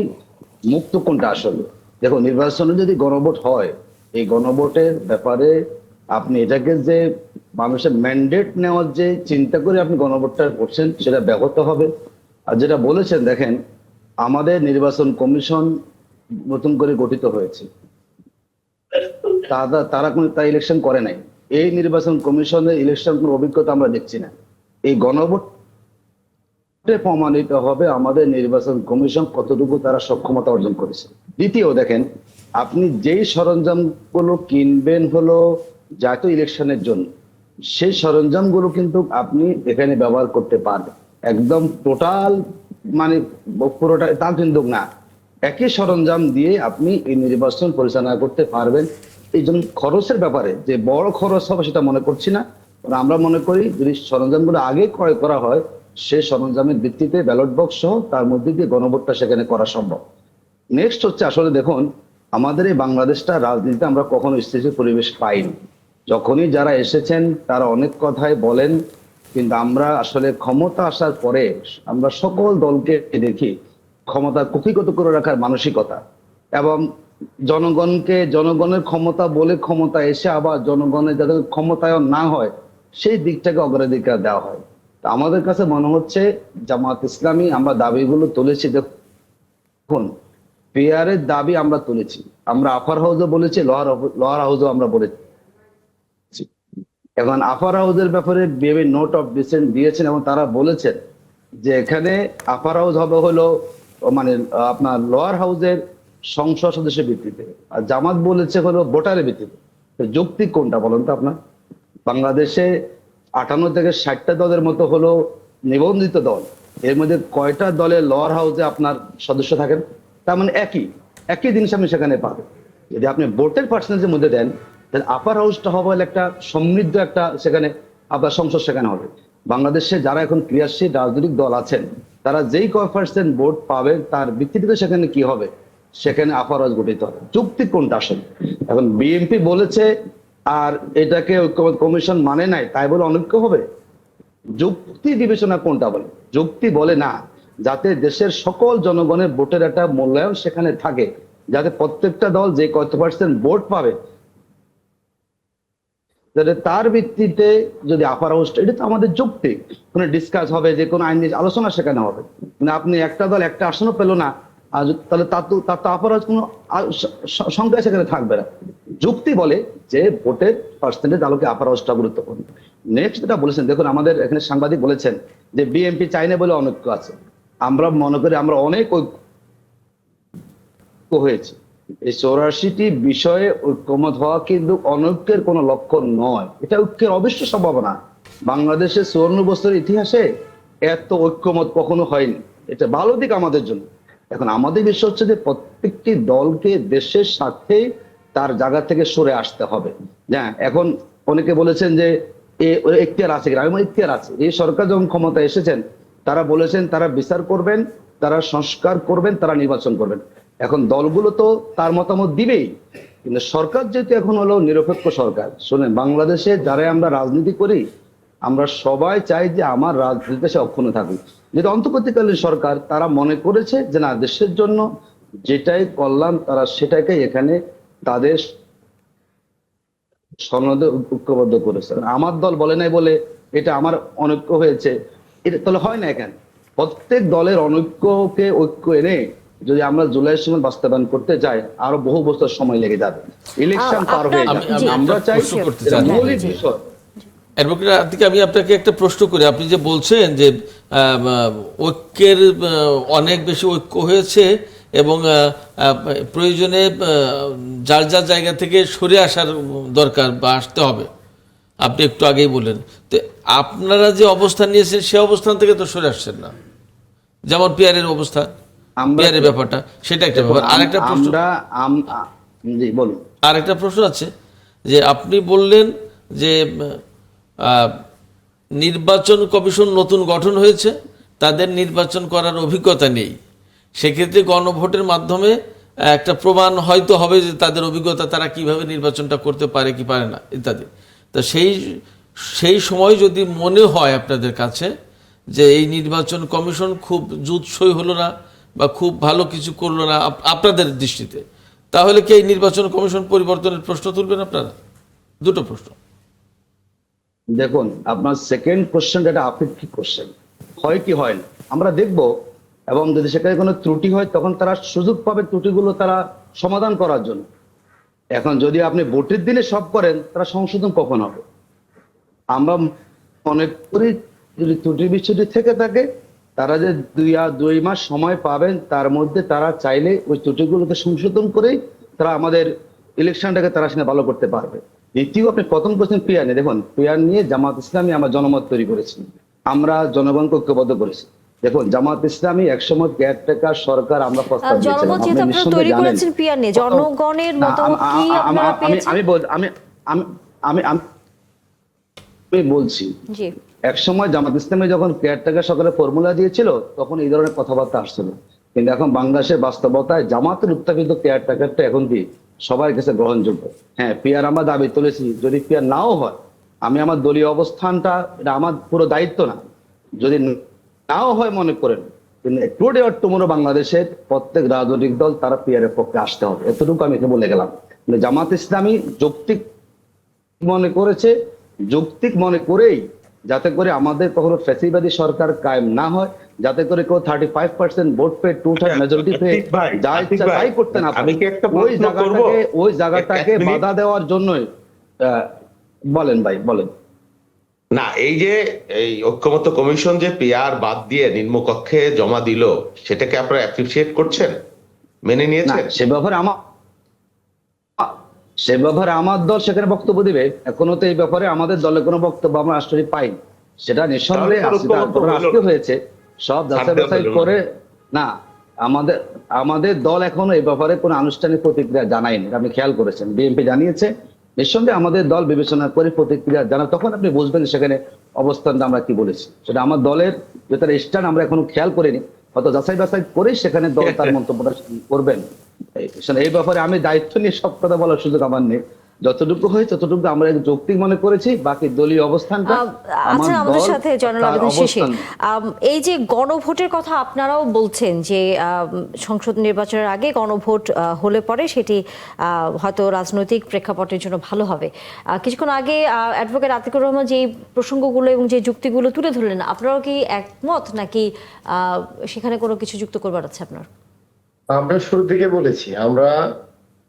মুক্ত কোনটা আসলে? দেখো, নির্বাচনে যদি গণভোট হয়, এই গণভোটের ব্যাপারে আপনি এটাকে যে মানুষের ম্যান্ডেট নেওয়ার যে চিন্তা করে আপনি গণভোটটা করছেন, সেটা ব্যাহত হবে। আর যেটা বলেছেন, দেখেন, আমাদের নির্বাচন কমিশন নতুন করে গঠিত হয়েছে, তারা কোনো ইলেকশন করে নাই। এই নির্বাচন কমিশনের ইলেকশন কোনো অভিজ্ঞতা আমরা দেখছি না। এই গণভোটে প্রমাণিত হবে আমাদের নির্বাচন কমিশন কতটুকু তারা সক্ষমতা অর্জন করেছে। দ্বিতীয়, দেখেন, আপনি যেই সরঞ্জামগুলো কিনবেন হলো জাতীয় ইলেকশনের জন্য, সেই সরঞ্জামগুলো কিন্তু আপনি এখানে ব্যবহার করতে পারবেন। একদম টোটাল মানে পুরোটা তা কিন্তু না, একই সরঞ্জাম দিয়ে আপনি এই নির্বাচন পরিচালনা করতে পারবেন। এই জন্য খরচের ব্যাপারে যে বড় খরচ হবে সেটা মনে করছি না। আমরা মনে করি যদি সরঞ্জামগুলো আগে ক্রয় করা হয়, সেই সরঞ্জামের ভিত্তিতে ব্যালট বক্স সহ তার মধ্যে দিয়ে গণভোটটা সেখানে করা সম্ভব। নেক্সট হচ্ছে, আসলে দেখুন, আমাদের এই বাংলাদেশটা রাজনীতিতে আমরা কখনো স্থিতিশীল পরিবেশ পাইনি। যখনই যারা এসেছেন তারা অনেক কথাই বলেন, কিন্তু আমরা আসলে ক্ষমতা আসার পরে আমরা সকল দলকে দেখি ক্ষমতা কুক্ষিগত করে রাখার মানসিকতা, এবং জনগণের ক্ষমতা বলে ক্ষমতা এসে আবার জনগণের যাতে ক্ষমতায়ন না হয় সেই দিকটাকে অগ্রাধিকার দেওয়া হয়। তা আমাদের কাছে মনে হচ্ছে জামাত ইসলামী আমরা দাবিগুলো তুলেছি। দেখুন, পেয়ারের দাবি আমরা তুলেছি, আমরা আফার হাউসও বলেছি, লোয়ার হাউসও আমরা বলেছি। এখন আফার হাউসের ব্যাপারে বিএবি নোট অফ ডিসেন্ট দিয়েছেন, এবং তারা বলেছেন যে এখানে আফার হাউস হবে হলো মানে আপনার লোয়ার হাউসের সংসদ সদস্যের ভিত্তিতে, আর জামাত বলেছে হলো ভোটারের ভিত্তিতে। যৌক্তিক কোনটা বলেন তো আপনার? বাংলাদেশে 58 থেকে 60টা দলের মতো হলো নিবন্ধিত দল, এর মধ্যে কয়টা দলের লোয়ার হাউসে আপনার সদস্য থাকেন? তার মানে একই জিনিস আপনি সেখানে পাবেন। যদি আপনি ভোটের পার্সেন্টেজের মধ্যে দেন, তাহলে আপার হাউসটা হবে একটা সমৃদ্ধ একটা সেখানে আপনার সংসদ সেখানে হবে। বাংলাদেশে যারা এখন ক্রিয়াশীল রাজনৈতিক দল আছেন, তারা যেই কয় পার্সেন্ট ভোট পাবেন তার ভিত্তিতে সেখানে কি হবে, সেখানে আপার হাউস গঠিত হবে। যুক্তি কোনটা আসলে? এখন বিএনপি বলেছে আর এটাকে ঐক্যমত্য কমিশন মানে নাই, তাই বলে অনৈক্য হবে? যুক্তি বিবেচনা কোনটা বলে? যুক্তি বলে না, যাতে দেশের সকল জনগণের ভোটের একটা মূল্যায়ন সেখানে থাকে, যাতে প্রত্যেকটা দল যে কত পার্সেন্ট ভোট পাবে যাতে তার ভিত্তিতে যদি আপার হাউস, এটা তো আমাদের যুক্তি। কোনো ডিসকাস হবে, যে কোনো আইন নিয়ে আলোচনা সেখানে হবে। মানে আপনি একটা দল একটা আসনও পেলো না, আর তাহলে তার তো আপার হাউস কোনো সংখ্যা সেখানে থাকবে না। যুক্তি বলে যে ভোটের পার্সেন্টেজ আলোকে আপার হাউসটা গুরুত্বপূর্ণ। নেক্সট যেটা বলেছেন, দেখুন, আমাদের এখানে সাংবাদিক বলেছেন যে বিএনপি চাই না বলে অনৈক্য আছে। আমরা মনে করি আমরা অনেক ঐক্য হয়েছে। এই 84টি বিষয়ে ঐক্যমত হওয়া কিন্তু অনৈক্যের কোনো লক্ষণ নয়, এটা ঐক্যের অবশ্য সম্ভাবনা। বাংলাদেশের 54 বছরের ইতিহাসে এত ঐক্যমত কখনো হয়নি, এটা ভালো দিক আমাদের জন্য। এখন আমাদের বিষয় হচ্ছে যে প্রত্যেকটি দলকে দেশের সাথে তার জায়গা থেকে সরে আসতে হবে। হ্যাঁ, এখন অনেকে বলেছেন যে এখতিয়ার আছে কিনা, আমি বলি এখতিয়ার আছে। এই সরকার যখন ক্ষমতা এসেছেন তারা বলেছেন তারা বিচার করবেন, তারা সংস্কার করবেন, তারা নির্বাচন করবেন। এখন দলগুলো তো তার মতামত দিবেই, কিন্তু সরকার যেহেতু এখন হলো নিরপেক্ষ সরকার, শুনেন, বাংলাদেশে যারা আমরা রাজনীতি করি আমরা সবাই চাই যে আমার রাজনীতিতে সে অক্ষুণ্ণ থাকুক। যেহেতু অন্তর্বর্তীকালীন সরকার, তারা মনে করেছে যে না, দেশের জন্য যেটাই কল্যাণ তারা সেটাকে এখানে তাদের সনদে ঐক্যবদ্ধ করেছে। আমার দল বলে নাই বলে এটা আমার অনৈক্য হয়েছে, এটা তাহলে হয় না। এখানে প্রত্যেক দলের অনৈক্যকে ঐক্য এনে যদি আমরা জুলাইয়ের সময় বাস্তবায়ন করতে যাই, আরো বহু বছর সময় লেগে যাবে, ইলেকশন পার হয়ে যাবে। জি, আমরা চাই প্রশ্ন করতে এটা চাই। মৌলিক বিষয়। অ্যাডভোকেট আতিক, আমি আপনাকে একটা প্রশ্ন করি। আপনি যে বলছেন যে ঐক্যের অনেক বেশি ঐক্য হয়েছে এবং প্রয়োজনে যার যার জায়গা থেকে সরে আসার দরকার বা আসতে হবে, আপনি একটু আগেই বললেন। তো আপনারা যে অবস্থান নিয়েছেন সে অবস্থান থেকে তো সরে আসছেন না, যেমন পিয়ারের অবস্থান, পিয়ারের ব্যাপারটা, সেটা একটা ব্যাপার। আরেকটা প্রশ্ন, জি বলুন। আরেকটা প্রশ্ন আছে যে আপনি বললেন যে নির্বাচন কমিশন নতুন গঠন হয়েছে, তাদের নির্বাচন করার অভিজ্ঞতা নেই, সেক্ষেত্রে গণভোটের মাধ্যমে একটা প্রমাণ হয়তো হবে যে তাদের অভিজ্ঞতা, তারা কিভাবে নির্বাচনটা করতে পারে কি পারে না ইত্যাদি। তো সেই সময় যদি মনে হয় আপনাদের কাছে যে এই নির্বাচন কমিশন খুব জুৎসই হলো না বা খুব ভালো কিছু করলো না আপনাদের দৃষ্টিতে, তাহলে কি এই নির্বাচন কমিশন পরিবর্তনের প্রশ্ন তুলবেন আপনারা? দুটো প্রশ্ন। দেখুন, আপনার সেকেন্ড কোশ্চেন, এটা আপেক্ষিক কোশ্চেন, হয় কি হয় না আমরা দেখব, এবং যদি সেখানে কোনো ত্রুটি হয় তখন তারা সুযোগ পাবে ত্রুটিগুলো তারা সমাধান করার জন্য। এখন যদি আপনি ভোটের দিনে সব করেন, তারা সংশোধন কখন হবে? আমরা মনে করি যদি ত্রুটি বিচ্ছুটি থেকে থাকে, তারা যে 2 মাস সময় পাবেন, তার মধ্যে তারা চাইলে ওই ত্রুটিগুলোকে সংশোধন করেই তারা আমাদের ইলেকশনটাকে তারা সেখানে ভালো করতে পারবে। দ্বিতীয়, আপনি প্রথম কোশ্চেন পিয়ার নিয়ে, দেখুন পিয়ার নিয়ে জামাত ইসলামী আমরা জনমত তৈরি করেছি, আমরা জনগণকে ঐক্যবদ্ধ করেছি। দেখুন, জামাত ইসলামী একসময় কেয়ারটেকার সরকার আমরা প্রস্তাব দিয়েছিলাম, জনমত যেহেতু আপনি আপনারা নিঃসন্দেহে তৈরি জানেন। করেছেন পিয়ার নিয়ে, জনগণের না, মতামত কি আপনারা পেয়েছেন? আমি বলছি, জি, একসময় জামাত ইসলামী যখন কেয়ারটেকার সরকারের ফর্মুলা দিয়েছিল তখন এই ধরনের কথাবার্তা আসছিল, কিন্তু এখন বাংলাদেশের বাস্তবতায় জামাতের উত্থাপিত কেয়ারটেকারটা এখন কি সবার কাছে গ্রহণযোগ্য। হ্যাঁ, পিয়ার আমরা দাবি তুলেছি, যদি পিয়ার নাও হয়, আমি আমার দলীয় অবস্থানটা, এটা আমার পুরো দায়িত্ব না, যদি নাও হয় মনে করেন, কিন্তু টুডে অর টুমোরো বাংলাদেশের প্রত্যেক রাজনৈতিক দল তারা পিয়ারের পক্ষে আসতে হবে, এতটুকু আমি বলে গেলাম। কিন্তু জামাত ইসলামী যৌক্তিক মনে করেছে, যৌক্তিক মনে করেই, যাতে করে আমাদের কখনো ফ্যাসিবাদী সরকার কায়েম না হয়, যাতে করে কেউ 35% ভোট পেয়ে 2/3 মেজরিটি পেয়ে যা ইচ্ছা তাই করতে না পারে, ওই জায়গাটাকে বাধা দেওয়ার জন্যই। বলেন ভাই, বলেন। না, এই যে এই ঐক্যমত্য কমিশন যে পিয়ার বাদ দিয়ে নিম্নকক্ষে জমা দিল, সেটাকে আপনারা অ্যাপ্রিসিয়েট করছেন, মেনে না, নিয়েছেন? সে ব্যাপারে আমার দল সেখানে বক্তব্য দিবে। এখনো তো এই ব্যাপারে আমাদের দলে কোনো বক্তব্য আমরা রাষ্ট্রপতি পাইনি, সেটা নিঃসন্দেহে আজকে হয়েছে, সব যাচাই বাছাই করে। না, আমাদের দল এখনো এই ব্যাপারে কোনো আনুষ্ঠানিক প্রতিক্রিয়া জানায়নি, আপনি খেয়াল করেছেন। বিএনপি জানিয়েছে, নিঃসন্দেহে আমাদের দল বিবেচনা করে প্রতিক্রিয়া জানা, তখন আপনি বুঝবেন সেখানে অবস্থানটা আমরা কি বলেছি। সেটা আমার দলের ভেতরে স্ট্যান্ড আমরা এখনো খেয়াল করিনি, হয়তো যাচাই বাছাই করে সেখানে দল তার মন্তব্যটা করবেন। এই ব্যাপারে আমি দায়িত্ব নিয়ে সব কথা বলার সুযোগ আমার নেই, যতটুকু হয় ততটুকু আমরা যৌক্তিক মনে করেছি, বাকি দলীয় অবস্থানটা আচ্ছা, আমাদের সাথে জয়নুল আবেদিন শেষে, এই যে গণভোটের কথা আপনারাও বলছেন যে সংসদ নির্বাচনের আগে গণভোট হলে পরে সেটি হয়তো রাজনৈতিক প্রেক্ষাপটের জন্য ভালো হবে। কিছুক্ষণ আগে অ্যাডভোকেট আতিকুর রহমান যে প্রসঙ্গগুলো এবং যে যুক্তিগুলো তুলে ধরলেন, আপনারাও কি একমত, নাকি সেখানে কোনো কিছু যুক্ত করবার আছে আপনার? আমরা শুরু থেকে বলেছি, আমরা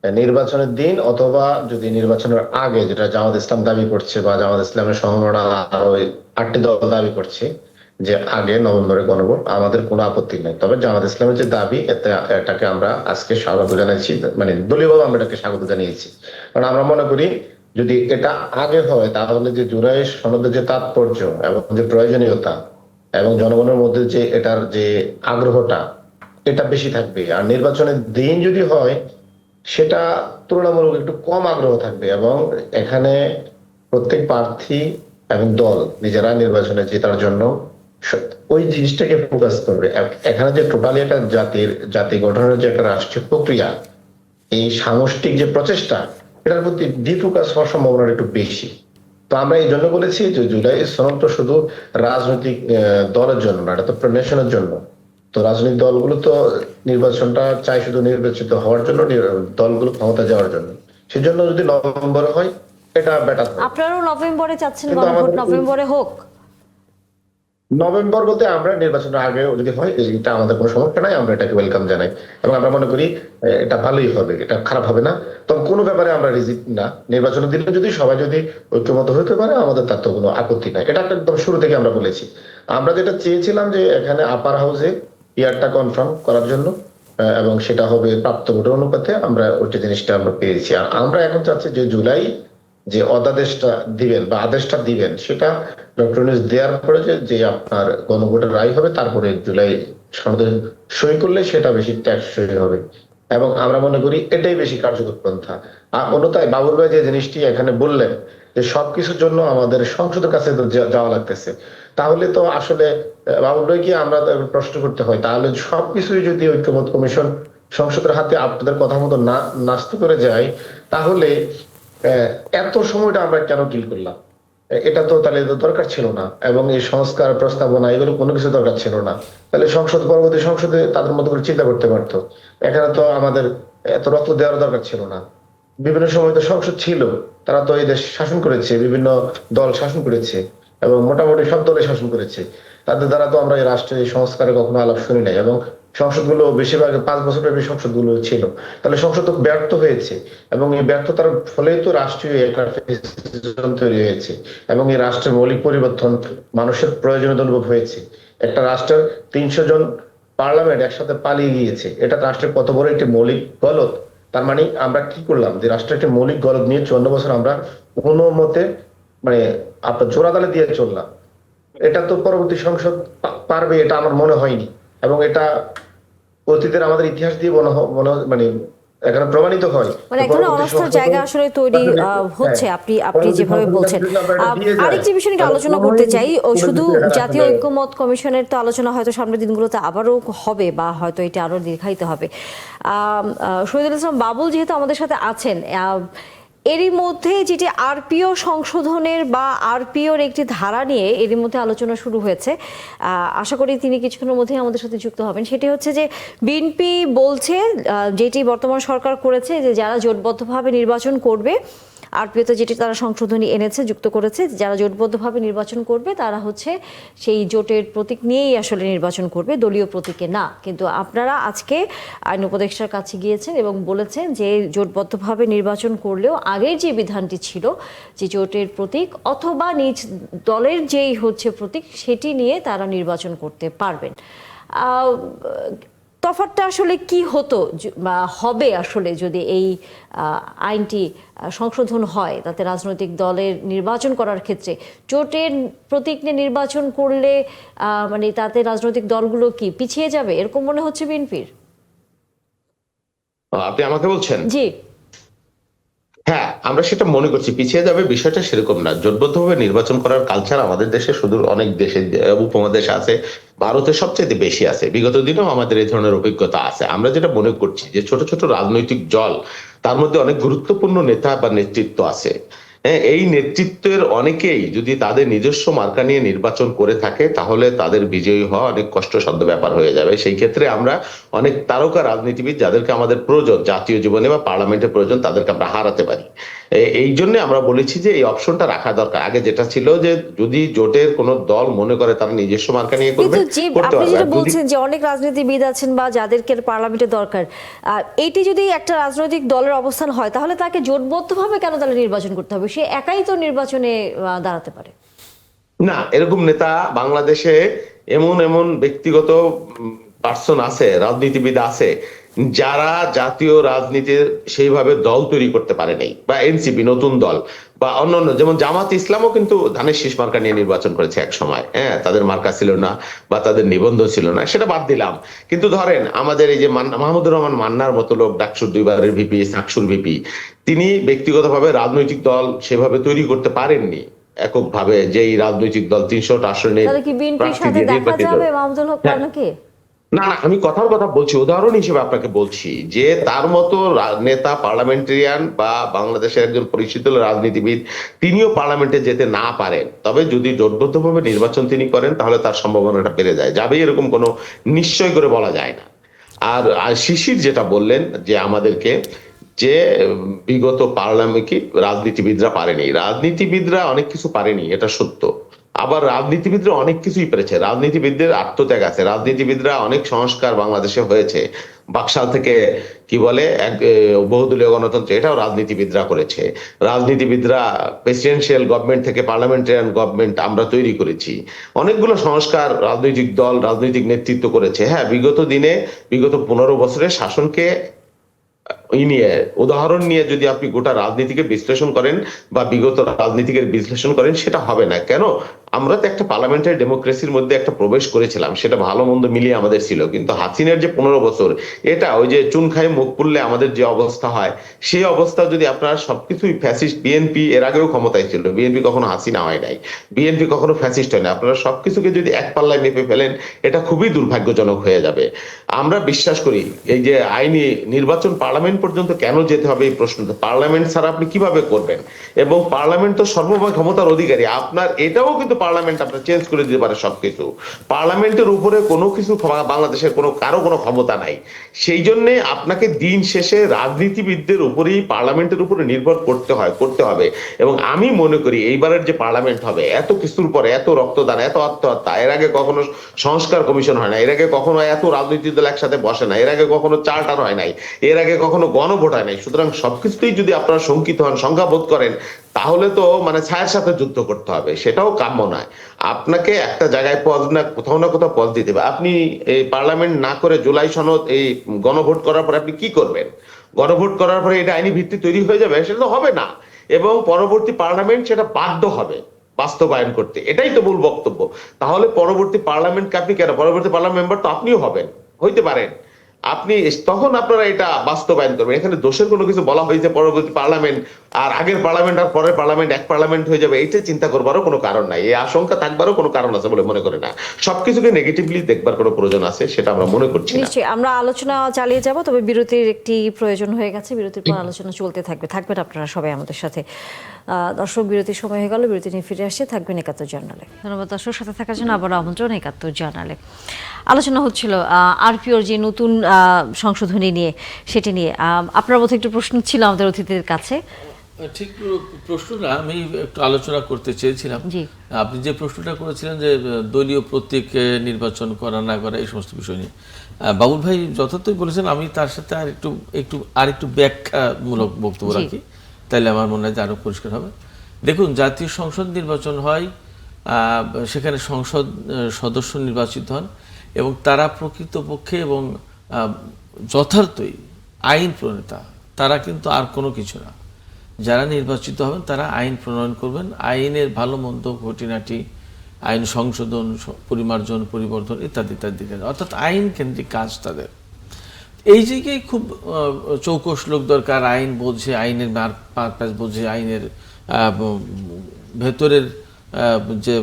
নির্বাচনের দিন অথবা যদি নির্বাচনের আগে, যেটা জামাত ইসলাম দাবি করছে বা জামাত ইসলামের সমমনা আরো 8টি দল দাবি করছে যে আগে নভেম্বরে গণভোট, আমাদের কোনো আপত্তি নেই। তবে জামাত ইসলামের যে দাবি, এটাকে আমরা আজকে স্বাগত জানিয়েছি, মানে দলীয়ভাবে আমরা এটাকে স্বাগত জানিয়েছি। কারণ আমরা মনে করি যদি এটা আগে হয়, তাহলে যে জুলাই সনদের যে তাৎপর্য এবং যে প্রয়োজনীয়তা এবং জনগণের মধ্যে যে এটার যে আগ্রহটা, এটা বেশি থাকবে। আর নির্বাচনের দিন যদি হয়, সেটা তুলনামূলক একটু কম আগ্রহ থাকবে, এবং এখানে প্রত্যেক প্রার্থী এবং দল নিজেরা নির্বাচনে জেতার জন্য ওই জিনিসটাকে ফোকাস করবে। এখানে যে টোটালি একটা জাতি গঠনের যে একটা রাষ্ট্রীয় প্রক্রিয়া, এই সামষ্টিক যে প্রচেষ্টা, এটার প্রতি ডিফোকাস হওয়ার সম্ভাবনা একটু বেশি। তো আমরা এই জন্য বলেছি যে জুলাই সনদ তো শুধু রাজনৈতিক দলের জন্য না, এটা তো নেশনের জন্য। তো রাজনৈতিক দলগুলো তো নির্বাচনটা চাই শুধু নির্বাচিত হওয়ার জন্য, দলগুলো ক্ষমতা যাওয়ার জন্য। সেজন্য যদি নভেম্বরে হয় এটা বেটার হয়। আপনারাও নভেম্বরে চাচ্ছেন, কিন্তু গণভোট আমাদের- নভেম্বরে হোক। নভেম্বর বলতে আমরা নির্বাচনের আগে যদি হয় এটা আমাদের কোনো সমস্যা নাই, আমরা এটাকে ওয়েলকাম জানাই এবং আমরা মনে করি এটা ভালোই হবে, এটা খারাপ হবে না। তবে কোনো ব্যাপারে আমরা রিজিক না, নির্বাচনের দিনে যদি সবাই যদি ঐক্যমত হতে পারে আমাদের তার তো কোনো আপত্তি নাই। এটা একদম শুরু থেকে আমরা বলেছি। আমরা যেটা চেয়েছিলাম যে এখানে আপার হাউসে ইয়ারটা কনফার্ম করার জন্য, এবং সেটা হবে প্রাপ্ত ভোটের অনুপাতে, আমরা ওইটা জিনিসটা আমরা পেয়েছি। আর আমরা এখন চাচ্ছি যে জুলাই যে অধ্যাদেশটা দিবেন বা আদেশটা দিবেন সেটা ডক্টর ইউনূস দেওয়ার পরে যে আপনার গণভোটের রায় হবে, তারপরে জুলাই সনদে সই করলে সেটা বেশি টেকসই হবে এবং আমরা মনে করি এটাই বেশি কার্যকর পন্থা। আর অন্যথায় বাবুল ভাই যে জিনিসটি এখানে বললেন যে সবকিছুর জন্য আমাদের সংসদের কাছে যাওয়া লাগতেছে, তাহলে তো আসলে বাবুল ভাই কি আমরা প্রশ্ন করতে হয়, তাহলে সবকিছুই যদি ঐক্যমত কমিশন সংসদের হাতে আপনাদের কথা মতো না নাস্ত করে যায়, তাহলে এত সময়টা আমরা কেন কিল করলাম? এটা তো তাহলে দরকার ছিল না, এবং এই সংস্কার প্রস্তাবনা এগুলো কোনো কিছু দরকার ছিল না। তাহলে পরবর্তী সংসদে তাদের মতো করে চিন্তা করতে পারতো। এখানে তো আমাদের এত রক্ত দেওয়ার দরকার ছিল না। বিভিন্ন সময় তো সংসদ ছিল, তারা তো এই দেশ শাসন করেছে, বিভিন্ন দল শাসন করেছে এবং মোটামুটি সব দলে শাসন করেছে। তাদের দ্বারা তো আমরা এই রাষ্ট্রের এই সংস্কারে কখনো আলাপ শুনি নাই, এবং সংসদগুলো বেশিরভাগ 5 বছরের সংসদগুলো ছিল। তাহলে সংসদ তো ব্যর্থ হয়েছে এবং এই ব্যর্থতার ফলেই তো রাষ্ট্রীয় একটা ফ্যাসিজম তৈরি হয়েছে এবং এই রাষ্ট্রের মৌলিক পরিবর্তন মানুষের প্রয়োজনীয়তা অনুভব হয়েছে। একটা রাষ্ট্রের 300 জন পার্লামেন্ট একসাথে পালিয়ে গিয়েছে, এটা রাষ্ট্রের কত বড় একটি মৌলিক গলদ। তার মানে আমরা কি করলাম যে রাষ্ট্রের একটি মৌলিক গলদ নিয়ে 54 বছর আমরা কোনো মতে মানে আপনার জোড়াতালি দিয়ে চললাম। এটা তো পরবর্তী সংসদ পারবে এটা আমার মনে হয়নি, এবং এটা অতীতের আমাদের ইতিহাস দিয়ে মানে এখানে প্রমাণিত হয়। মানে এখানে অনাস্থার জায়গা আসলে তৈরি হচ্ছে, আপনি যেভাবে বলছেন। আরেকটি বিষয় নিয়ে আলোচনা করতে চাই, শুধু জাতীয় ঐক্যমত কমিশনের তো আলোচনা হয়তো সামনের দিনগুলোতে আবারও হবে বা হয়তো এটা আরো দীর্ঘায়িত হবে। শহীদুল ইসলাম বাবুল যেহেতু আমাদের সাথে আছেন, এরই মধ্যে যেটি আরপিও সংশোধনের বা আরপিওর একটি ধারা নিয়ে এরই মধ্যে আলোচনা শুরু হয়েছে, আশা করি তিনি কিছুক্ষণের মধ্যেই আমাদের সাথে যুক্ত হবেন। সেটি হচ্ছে যে বিএনপি বলছে, যেটি বর্তমান সরকার করেছে, যে যারা জোটবদ্ধভাবে নির্বাচন করবে, আরপিওতে যেটি তারা সংশোধনী এনেছে, যুক্ত করেছে, যারা জোটবদ্ধভাবে নির্বাচন করবে তারা হচ্ছে সেই জোটের প্রতীক নিয়েই আসলে নির্বাচন করবে, দলীয় প্রতীকে না। কিন্তু আপনারা আজকে আইন উপদেষ্টার কাছে গিয়েছেন এবং বলেছেন যে জোটবদ্ধভাবে নির্বাচন করলেও আগের যে বিধানটি ছিল যে জোটের প্রতীক অথবা নিজ দলের যেই হচ্ছে প্রতীক সেটি নিয়ে তারা নির্বাচন করতে পারবেন। তফাৎটা আসলে কি হতো বা হবে আসলে যদি এই আইনটি সংশোধন হয়, তাতে রাজনৈতিক দলের নির্বাচন করার ক্ষেত্রে জোটের প্রতীক নিয়ে নির্বাচন করলে মানে তাতে রাজনৈতিক দলগুলো কি পিছিয়ে যাবে এরকম মনে হচ্ছে বিএনপির? আপনি আমাকে বলছেন? জি হ্যাঁ, আমরা সেটা মনে করছি পিছিয়ে যাবে, বিষয়টা সেরকম না। জোটবদ্ধভাবে নির্বাচন করার কালচার আমাদের দেশে, সুদূর অনেক দেশে, উপমহাদেশে আছে, ভারতে সবচেয়ে বেশি আছে। বিগত দিনেও আমাদের এই ধরনের অভিজ্ঞতা আছে। আমরা যেটা মনে করছি যে ছোট ছোট রাজনৈতিক দল, তার মধ্যে অনেক গুরুত্বপূর্ণ নেতা বা নেতৃত্ব আছে। হ্যাঁ, এই নেতৃত্বের অনেকেই যদি তাদের নিজস্ব মার্কা নিয়ে নির্বাচন করে থাকে তাহলে তাদের বিজয়ী হওয়া অনেক কষ্টসাধ্য ব্যাপার হয়ে যাবে। সেই ক্ষেত্রে আমরা অনেক তারকা রাজনীতিবিদ যাদেরকে আমাদের প্রয়োজন জাতীয় জীবনে বা পার্লামেন্টের প্রয়োজন, তাদেরকে আমরা হারাতে পারি। এই জন্য আমরা বলেছি যে এই অপশনটা রাখা দরকার। আগে যেটা ছিল যে যদি জোটের কোন দল মনে করে তারা নিজস্ব মার্কা নিয়ে করবে, করতে আপনি যেটা পারবে। বলছেন যে অনেক রাজনীতিবিদ আছেন বা যাদেরকে পার্লামেন্টে দরকার, এইটি যদি একটা রাজনৈতিক দলের অবস্থান হয় তাহলে তাকে জোটবদ্ধভাবে কেন তাহলে নির্বাচন করতে হবে? সে একাই তো নির্বাচনে দাঁড়াতে পারে। না, এরকম নেতা বাংলাদেশে এমন এমন ব্যক্তিগত পার্সন আছে, রাজনীতিবিদ আছে যারা জাতীয় রাজনীতির সেইভাবে দল তৈরি করতে পারে নাই, বা এনসিপি নতুন দল বা অন্যান্য, যেমন জামাত ইসলামও কিন্তু ধানের শীষ মার্কা নিয়ে নির্বাচন করেছে এক সময়। হ্যাঁ, তাদের মার্কা ছিল না বা তাদের নিবন্ধন ছিল না, সেটা বাদ দিলাম। কিন্তু ধরেন আমাদের এই যে মাহমুদুর রহমান মান্নার মতো লোক, ডাকসুর 2 বারের ভিপি, সাকসুর ভিপি, তিনি ব্যক্তিগতভাবে রাজনৈতিক দল সেভাবে তৈরি করতে পারেননি এককভাবে। যেই রাজনৈতিক দল 300টা আসনে তাহলে কি বিএনপির সাথে দেখা যাবে মাহমুদুল হক পান্নাকে? না না, আমি কথার কথা বলছি, উদাহরণ হিসেবে আপনাকে বলছি যে তার মতো নেতা, পার্লামেন্টারিয়ান বা বাংলাদেশের একজন পরিচিত রাজনীতিবিদ, তিনিও পার্লামেন্টে যেতে না পারেন, তবে যদি জোটবদ্ধভাবে নির্বাচন তিনি করেন তাহলে তার সম্ভাবনাটা বেড়ে যায়, যাবে এরকম কোনো নিশ্চয় করে বলা যায় না। আর শিশির যেটা বললেন যে আমাদেরকে, যে বিগত পার্লামেন্ট কি রাজনীতিবিদরা পারেনি, রাজনীতিবিদরা অনেক কিছু পারেনি, এটা সত্য। আবার রাজনীতিবিদরা অনেক কিছুই পেরেছে, রাজনীতিবিদদের আত্মত্যাগ আছে, রাজনীতিবিদরা অনেক সংস্কার বাংলাদেশে হয়েছে। বাকশাল থেকে কি বলে এক বহুদলীয় গণতন্ত্র, এটাও রাজনীতিবিদরা করেছে। রাজনীতিবিদরা প্রেসিডেন্সিয়াল গভর্নমেন্ট থেকে পার্লামেন্টারিয়ান গভর্নমেন্ট আমরা তৈরি করেছি। অনেকগুলো সংস্কার রাজনৈতিক দল, রাজনৈতিক নেতৃত্ব করেছে। হ্যাঁ, বিগত দিনে, বিগত 15 বছরের শাসনকে নিয়ে, উদাহরণ নিয়ে যদি আপনি গোটা রাজনীতিকে বিশ্লেষণ করেন বা বিগত রাজনীতিকের বিশ্লেষণ করেন, সেটা হবে না। কেন? আমরা তো একটা পার্লামেন্টারি ডেমোক্রেসির মধ্যে একটা প্রবেশ করেছিলাম, সেটা ভালো মন্দ মিলিয়ে আমাদের ছিল। কিন্তু হাসিনের যে 15 বছর, এটা ওই যে চুন খায় মুখ পুড়লে আমাদের যে অবস্থা হয়, সেই অবস্থা যদি আপনারা সবকিছুই ফ্যাসিস্ট, বিএনপি এর আগেও ক্ষমতায় ছিল, বিএনপি কখনো হাসিনা হয় নাই, বিএনপি কখনো ফ্যাসিস্ট হয় না, আপনারা সবকিছুকে যদি এক পাল্লায় মেপে ফেলেন, এটা খুবই দুর্ভাগ্যজনক হয়ে যাবে। আমরা বিশ্বাস করি এই যে আইনি নির্বাচন পার্লামেন্ট পর্যন্ত কেন যেতে হবে, এই প্রশ্ন, পার্লামেন্ট ছাড়া আপনি কিভাবে করবেন? এবং পার্লামেন্ট তো সর্বময় ক্ষমতার অধিকারী, আপনার এটাও কিন্তু পার্লামেন্ট আপনার চেঞ্জ করে দিতে পারে সবকিছু। পার্লামেন্টের উপরে কোনো কিছু বাংলাদেশের কারো কোনো ক্ষমতা নাই। সেই জন্য আপনাকে দিন শেষে রাজনীতিবিদদের উপরেই, পার্লামেন্টের উপরে নির্ভর করতে হবে। এবং আমি মনে করি এইবারের যে পার্লামেন্ট হবে, এত কিছুর পরে এত রক্তদান, এত আত্মহত্যা, এর আগে কখনো সংস্কার কমিশন হয় না, এর আগে কখনো এত রাজনৈতিক দল একসাথে বসে না, এর আগে কখনো চার্টার হয় নাই, এর আগে কখনো গণভোট হয় নাই। সুতরাং সবকিছুতেই যদি আপনারা শঙ্কিত হন, সংখ্যাবোধ করেন, তাহলে তো ছায়ের সাথে যুদ্ধ করতে হবে, সেটাও কাম্য নয়। আপনাকে একটা জায়গায় পজ না, কোথাও না কোথাও পজ দিতে হবে। আপনি এই পার্লামেন্ট না করে জুলাই সনদ, এই গণভোট করার পরে আপনি কি করবেন? গণভোট করার পরে এটা আইনি ভিত্তি তৈরি হয়ে যাবে? সেটা তো হবে না। এবং পরবর্তী পার্লামেন্ট সেটা বাধ্য হবে বাস্তবায়ন করতে, এটাই তো মূল বক্তব্য। তাহলে পরবর্তী পার্লামেন্টকে আপনি কেন, পরবর্তী পার্লামেন্ট মেম্বার তো আপনিও হবেন, হইতে পারেন, আপনি তখন আপনারা এটা বাস্তবায়ন করবেন। এখানে দোষের কোনো কিছু বলা হয়েছে পরবর্তী পার্লামেন্ট আর আগের পার্লামেন্ট আর পরের পার্লামেন্ট এক পার্লামেন্ট হয়ে যাবে, এইটা চিন্তা করবারও কোনো কারণ নাই, এই আশঙ্কা থাকবারও কোনো কারণ আছে বলে মনে করে না। সবকিছুকে নেগেটিভলি দেখবার কোনো প্রয়োজন আছে সেটা আমরা মনে করছি না। নিশ্চয়ই আমরা আলোচনা চালিয়ে যাব, তবে বিরতির একটি প্রয়োজন হয়ে গেছে, বিরতির পর আলোচনা চলতে থাকবে। থাকবেন আপনারা সবাই আমাদের সাথে। দর্শক, বিরতির সময় হয়ে গেল, বিরতি নিয়ে ফিরে আসছে, থাকবেন ৭১ জার্নালে। ধন্যবাদ দর্শক, সাথে থাকার জন্য আবার আমন্ত্রণ ৭১ জার্নালে। আলোচনা হচ্ছিল আরপিওর যে নতুন সংশোধনী নিয়ে, সেটি নিয়ে আপনার মধ্যে একটু প্রশ্ন ছিল আমাদের অতিথিদের কাছে। ঠিক প্রশ্নটা আমি একটু আলোচনা করতে চেয়েছিলাম। আপনি যে প্রশ্নটা করেছিলেন যে দলীয় প্রতীক নির্বাচন করা না করা, এই সমস্ত বিষয় নিয়ে বাবুল ভাই যথার্থই বলেছেন। আমি তার সাথে আর একটু ব্যাখ্যামূলক বক্তব্য রাখি, তাইলে আমার মনে হয় যে আরো পরিষ্কার হবে। দেখুন, জাতীয় সংসদ নির্বাচন হয়, সেখানে সংসদ সদস্য নির্বাচিত হন এবং তারা প্রকৃতপক্ষে এবং যথার্থই আইন প্রণেতা, তারা কিন্তু আর কোনো কিছু না। যারা নির্বাচিত হবেন তারা আইন প্রণয়ন করবেন, আইনের ভালো মন্দ খুঁটিনাটি, আইন সংশোধন, পরিমার্জন, পরিবর্তন ইত্যাদি ইত্যাদি, অর্থাৎ আইন কেন্দ্রিক কাজ তাদের। এই জায়গায় খুব চৌকস লোক দরকার, আইন বোঝে, আইনের পারপাস বোঝে, আইনের ভেতরের যে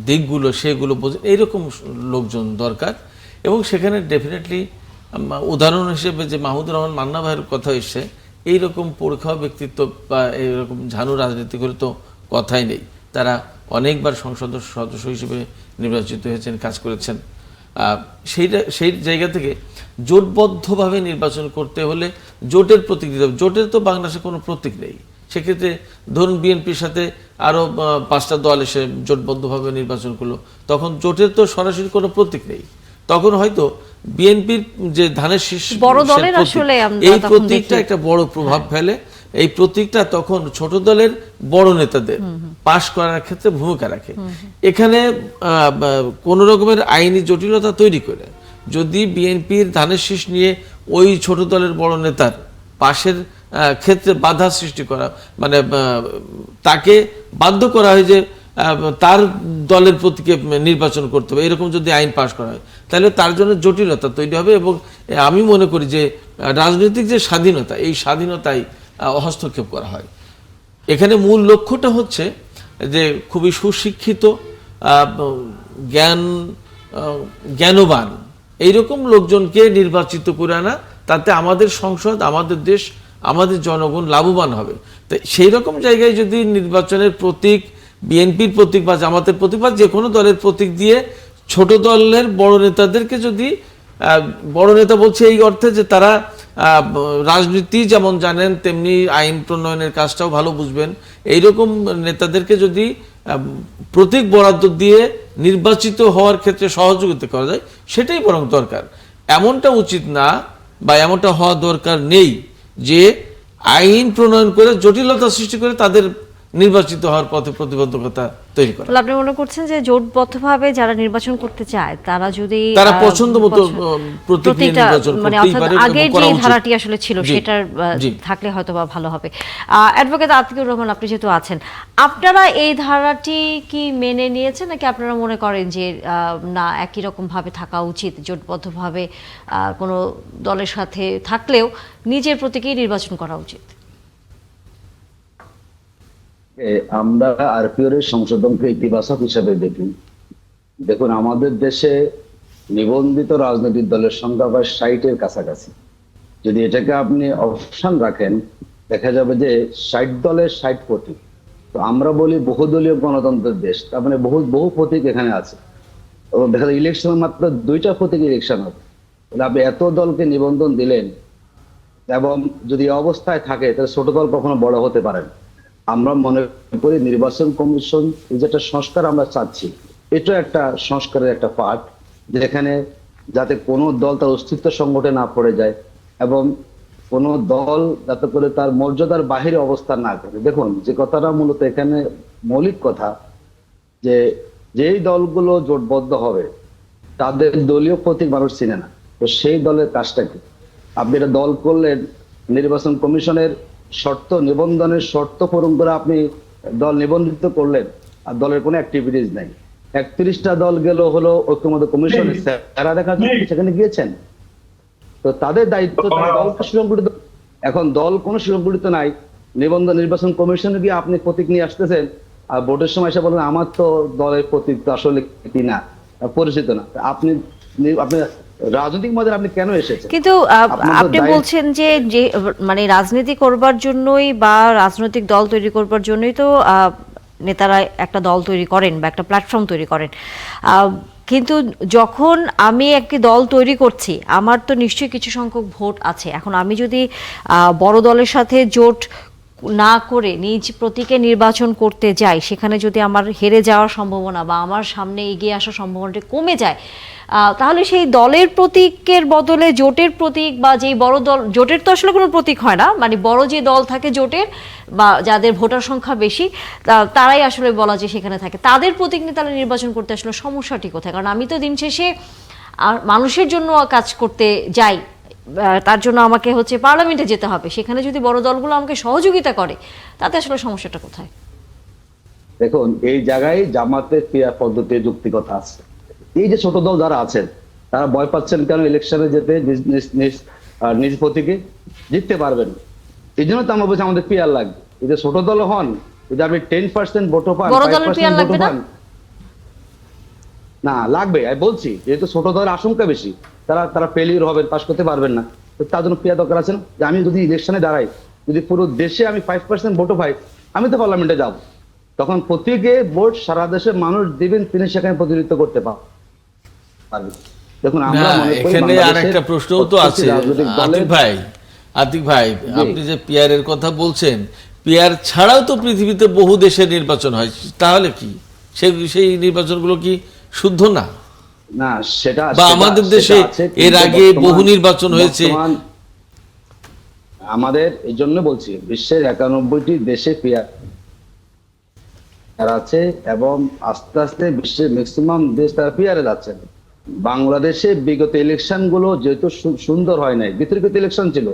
দিকগুলো সেগুলো বোঝে, এইরকম লোকজন দরকার। এবং সেখানে ডেফিনেটলি উদাহরণ হিসেবে যে মাহমুদুর রহমান মান্না ভাইয়ের কথা এসছে, এইরকম পরীক্ষা ব্যক্তিত্ব বা এইরকম ঝানু রাজনীতি করে তো কথাই নেই। তারা অনেকবার সংসদ সদস্য হিসেবে নির্বাচিত হয়েছেন, কাজ করেছেন। সেই জায়গা থেকে জোটবদ্ধভাবে নির্বাচন করতে হলে জোটের প্রতীক দিতে হবে। জোটের তো বাংলাদেশে কোনো প্রতীক নেই। সেক্ষেত্রে ধরুন বিএনপির সাথে আরো 5টা দল এসে জোটবদ্ধভাবে নির্বাচন করলো, তখন জোটের তো সরাসরি কোনো প্রতীক নেই। তখন হয়তো বিএনপির যে ধানের শীষ, এই প্রতীকটা একটা বড় প্রভাব ফেলে। এই প্রতীকটা তখন ছোট দলের বড় নেতাদের পাশ করার ক্ষেত্রে ভূমিকা রাখে। এখানে কোন রকমের আইনি জটিলতা তৈরি করে যদি বিএনপির ধানের শীষ নিয়ে ওই ছোট দলের বড় নেতার পাশের ক্ষেত্রে বাধা সৃষ্টি করা, তাকে বাধ্য করা হয় যে তার দলের প্রতীকে নির্বাচন করতে হবে, এরকম যদি আইন পাশ করা হয়, তাহলে তার জন্য জটিলতা তৈরি হবে। এবং আমি মনে করি যে রাজনৈতিক যে স্বাধীনতা, এই স্বাধীনতায় হস্তক্ষেপ করা হয়। এখানে মূল লক্ষ্যটা হচ্ছে যে খুবই সুশিক্ষিত, জ্ঞানবান এইরকম লোকজনকে নির্বাচিত করে আনা, তাতে আমাদের সংসদ, আমাদের দেশ, আমাদের জনগণ লাভবান হবে। তো সেই রকম জায়গায় যদি নির্বাচনের প্রতীক বিএনপির প্রতীক বা জামাতের প্রতীক বা যে কোনো দলের প্রতীক দিয়ে ছোট দলের বড় নেতাদেরকে যদি বড় নেতা বলছে এই অর্থে যে তারা রাজনীতি যেমন জানেন তেমনি আইন প্রণয়নের কাজটাও ভালো বুঝবেন, এইরকম নেতাদেরকে যদি প্রতীক বরাদ্দ দিয়ে নির্বাচিত হওয়ার ক্ষেত্রে সহযোগিতা করা যায়, সেটাই বরং দরকার। এমনটা উচিত না বা এমনটা হওয়া দরকার নেই যে আইন প্রণয়ন করে জটিলতা সৃষ্টি করে তাদের নির্বাচিত হওয়ার পথে প্রতিবন্ধকতা তৈরি করা। তাহলে আপনি মনে করছেন যে জোটবদ্ধভাবে যারা নির্বাচন করতে চায় তারা যদি তারা পছন্দ মতো প্রতীক নিয়ে নির্বাচন মানে করতেই অর্থাৎ পারে, আগের করা যে উচিত। ধারাটি আসলে ছিল জি, সেটার জি। থাকলে হয়তো বা ভালো হবে। অ্যাডভোকেট আতিকুর রহমান, আপনি যেহেতু আছেন, আপনারা এই ধারাটি কি মেনে নিয়েছেন নাকি আপনারা মনে করেন যে না একই রকম ভাবে থাকা উচিত, জোটবদ্ধভাবে কোনো দলের সাথে থাকলেও নিজের প্রতীকেই নির্বাচন করা উচিত? আমরা আরপিওর এর সংশোধনকে ইতিবাচক হিসেবে দেখি। দেখুন, আমাদের দেশে নিবন্ধিত রাজনৈতিক দলের সংখ্যা প্রায় 60-এর কাছাকাছি। যদি এটাকে আপনি অপশন রাখেন, দেখা যাবে যে 60 দলের 60 প্রতীক। তো আমরা বলি বহুদলীয় গণতন্ত্রের দেশ, তার মানে বহু প্রতীক এখানে আছে। এবং দেখা যায় ইলেকশন মাত্র 2টা প্রতীক ইলেকশন হবে। তাহলে আপনি এত দলকে নিবন্ধন দিলেন এবং যদি এই অবস্থায় থাকে তাহলে ছোট দল কখনো বড় হতে পারে না। আমরা মনে করি নির্বাচন কমিশন যেটা সংস্কার আমরা চাচ্ছি, এটা একটা সংস্কারের একটা পার্ট, যেখানে যাতে কোনো দল তার অস্তিত্ব সংকটে না পড়ে যায় এবং কোনো দল যাতে করে তার মর্যাদার বাহিরে অবস্থান না করে। দেখুন, যে কথাটা মূলত এখানে মৌলিক কথা, যে যেই দলগুলো জোটবদ্ধ হবে তাদের দলীয় প্রতীক মানুষ চিনে না, তো সেই দলের কাজটা কি? আপনি এটা দল করলেন, নির্বাচন কমিশনের শর্ত, নিবন্ধনের শর্ত পূরণ করে আপনি দল নিবন্ধিত করলেন, আর দলের কোনো অ্যাক্টিভিটিস নাই। 31টা দল গেল হলো ঐক্যমত্য কমিশনের তারা দেখা যাচ্ছে সেখানে গিয়েছেন, তো তাদের দায়িত্ব, দলটা সুসংগঠিত। এখন দল কোনো সুসংগঠিত নাই, নির্বাচন কমিশনে গিয়ে আপনি প্রতীক নিয়ে আসতেছেন, আর ভোটের সময় এসে বলেন আমার তো দলের প্রতীক তো আসলে কি না, পরিচিত না। আপনি রাজনৈতিক মধ্যে আপনি কেন এসেছেন? কিন্তু আপনি বলছেন যে যে মানে রাজনীতি করবার জন্যই বা রাজনৈতিক দল তৈরি করবার জন্যই তো নেতারা একটা দল তৈরি করেন বা একটা প্ল্যাটফর্ম তৈরি করেন। কিন্তু যখন আমি একটি দল তৈরি করছি, আমার তো নিশ্চয়ই কিছু সংখ্যক ভোট আছে। এখন আমি যদি বড় দলের সাথে জোট না করে নিজ প্রতীকে নির্বাচন করতে যাই, সেখানে যদি আমার হেরে যাওয়ার সম্ভাবনা বা আমার সামনে এগিয়ে আসার সম্ভাবনাটা কমে যায়, তাহলে সেই দলের প্রতীকের বদলে জোটের প্রতীক বা যেই বড় দল, জোটের তো আসলে কোনো প্রতীক হয় না, মানে বড় যে দল থাকে জোটের বা যাদের ভোটার সংখ্যা বেশি তারাই আসলে বলা যায় সেখানে থাকে, তাদের প্রতীক নিয়ে তাহলে নির্বাচন করতে আসলে সমস্যাটি কোথায়? কারণ আমি তো দিন শেষে মানুষের জন্য কাজ করতে যাই, তার জন্য আমাকে পার্লামেন্টে যেতে হবে, সেখানে যদি বড় দলগুলো আমাকে সহযোগিতা করে তাতে আসলে সমস্যাটা কোথায়? দেখুন, এই জায়গায় জামাতের ক্রিয়া পদ্ধতির যুক্তিকতা আছে। এই যে ছোট দল যারা আছেন তারা ভয় পাচ্ছেন কেন ইলেকশনে যেতে? নিজ প্রতীকে জিততে পারবেন, এই জন্য তো আমরা বলছি আমাদের পিয়ার লাগবে। এই যে ছোট দল হন, যদি আপনি 10% ভোটও পান, 5% ভোটও পান, না লাগবে। আমি বলছি যেহেতু ছোট দলের আশঙ্কা বেশি, তারা ফেলিওর হবেন, পাস করতে পারবেন না, তার জন্য পিয়া দরকার আছে না? যে আমি যদি ইলেকশনে দাঁড়াই, যদি পুরো দেশে আমি 5% ভোটও পাই, আমি তো পার্লামেন্টে যাব, তখন প্রতীকে ভোট সারা দেশের মানুষ দিবেন, তিনি সেখানে প্রতিনিধিত্ব করতে পারবেন। দেখুন, আমরা মনে করি এখানে আরেকটা প্রশ্নও তো আছে আতিক ভাই, আপনি যে পিয়ারের কথা বলছেন, পিয়ার ছাড়াও তো পৃথিবীতে বহু দেশের নির্বাচন হয়, তাহলে কি সেই নির্বাচনগুলো কি শুদ্ধ না? না, সেটা বা আমাদের দেশে এর আগে বহু নির্বাচন হয়েছে। আমাদের এই জন্য বলছি বিশ্বের 91টি দেশে পিয়ার আছে এবং আস্তে আস্তে বিশ্বের ম্যাক্সিমাম দেশ তারা পিয়ারে যাচ্ছে। বাংলাদেশে বিগত ইলেকশন গুলো যেহেতু সুন্দর হয় নাই, বিতর্কিত ইলেকশন ছিল,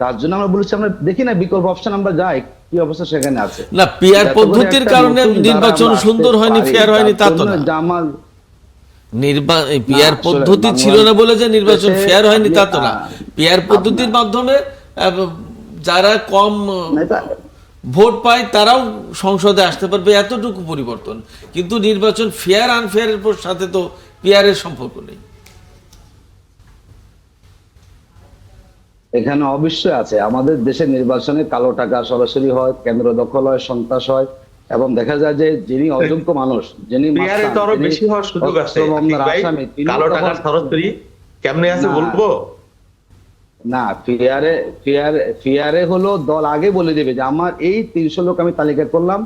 তার জন্য আমরা বলেছি আমরা দেখি না বিকল্প অপশন, আমরা যাই, কি অবস্থা সেখানে আছে। না, পিয়ার পদ্ধতির কারণে নির্বাচন সুন্দর হয়নি, ফেয়ার হয়নি তা তো না। জামাল পিয়ার পদ্ধতি ছিল না বলে যে নির্বাচন ফেয়ার হয়নি তা তো না। পিয়ার পদ্ধতির মাধ্যমে যারা কম ভোট পায় তারাও সংসদে আসতে পারবে, এতটুকু পরিবর্তন। কিন্তু নির্বাচন ফেয়ার আনফেয়ারের সাথে তো পিয়ারের সম্পর্ক নেই। এখানে অবশ্যই আছে। আমাদের দেশের নির্বাচনে কালো টাকা সরাসরি হয়, কেন্দ্র দখল হয়, সন্ত্রাস হয়, এবং দেখা যায় যে যিনি অযোগ্য মানুষ, যিনি পিয়ারে তো আরো বেশি হওয়ার সুযোগ আছে আতিক ভাই। কালো টাকার সরাসরি কেমনে আছে না। বলবো? না, ফিয়ারে হলো দল আগে বলে দেবে যে আমার এই 300 লোক আমি তালিকা করলাম,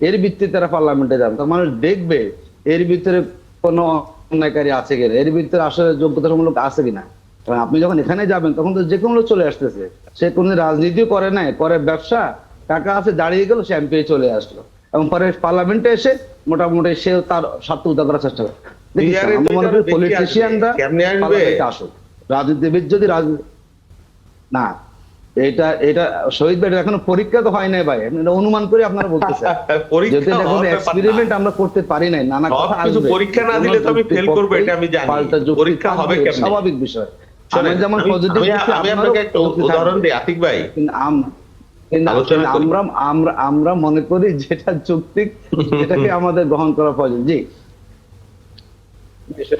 এর ভিত্তিতে তারা পার্লামেন্টে যাবে, তো মানুষ দেখবে এর ভিতরে কোনো অন্যায়কারী আছে কিনা, এর ভিতরে আসলে যোগ্যতামূলক আছে কিনা। কারণ আপনি যখন এখানে যাবেন তখন তো যে কোনো লোক চলে আসতেছে, সে কোনো রাজনীতিও করে নাই, করে ব্যবসা, টাকা আছে, দাঁড়িয়ে গেল, সে এমপি চলে আসলো, এবং পরে পার্লামেন্টে এসে মোটামুটি সে তার স্বার্থ উদ্ধার করার চেষ্টা করে। পিয়ারে তো মনে এটা করি বেশি পলিটিশিয়ানরা আসবে। কেমনে আসবে? পার্লামেন্টে আসুক, রাজনীতিবিদ যদি না, এটা শহীদ ভাই, এখনো পরীক্ষা তো হয় নাই ভাই, এটা অনুমান করে আপনারা বলতেছেন। পরীক্ষা যেহেতু এটা কোনো হওয়ার ব্যাপার না। এক্সপেরিমেন্ট আমরা করতে পারি নাই, নানা কথা সবকিছু আসবে, পরীক্ষা না দিলে তো আমি ফেল করবো, এটা আমি জানি। পাল্টা যুক্তি পরীক্ষা হবে থাকবে, কেমনে? স্বাভাবিক বিষয়। শোনেন, আমি যেমন আমি পজিটিভ, আমি আপনাকে একটা উদাহরণ দিই আতিক ভাই। আলোচনা করি। আমরা মনে করি যেটা যৌক্তিক সেটাকে আমাদের গ্রহণ করা প্রয়োজন। জি,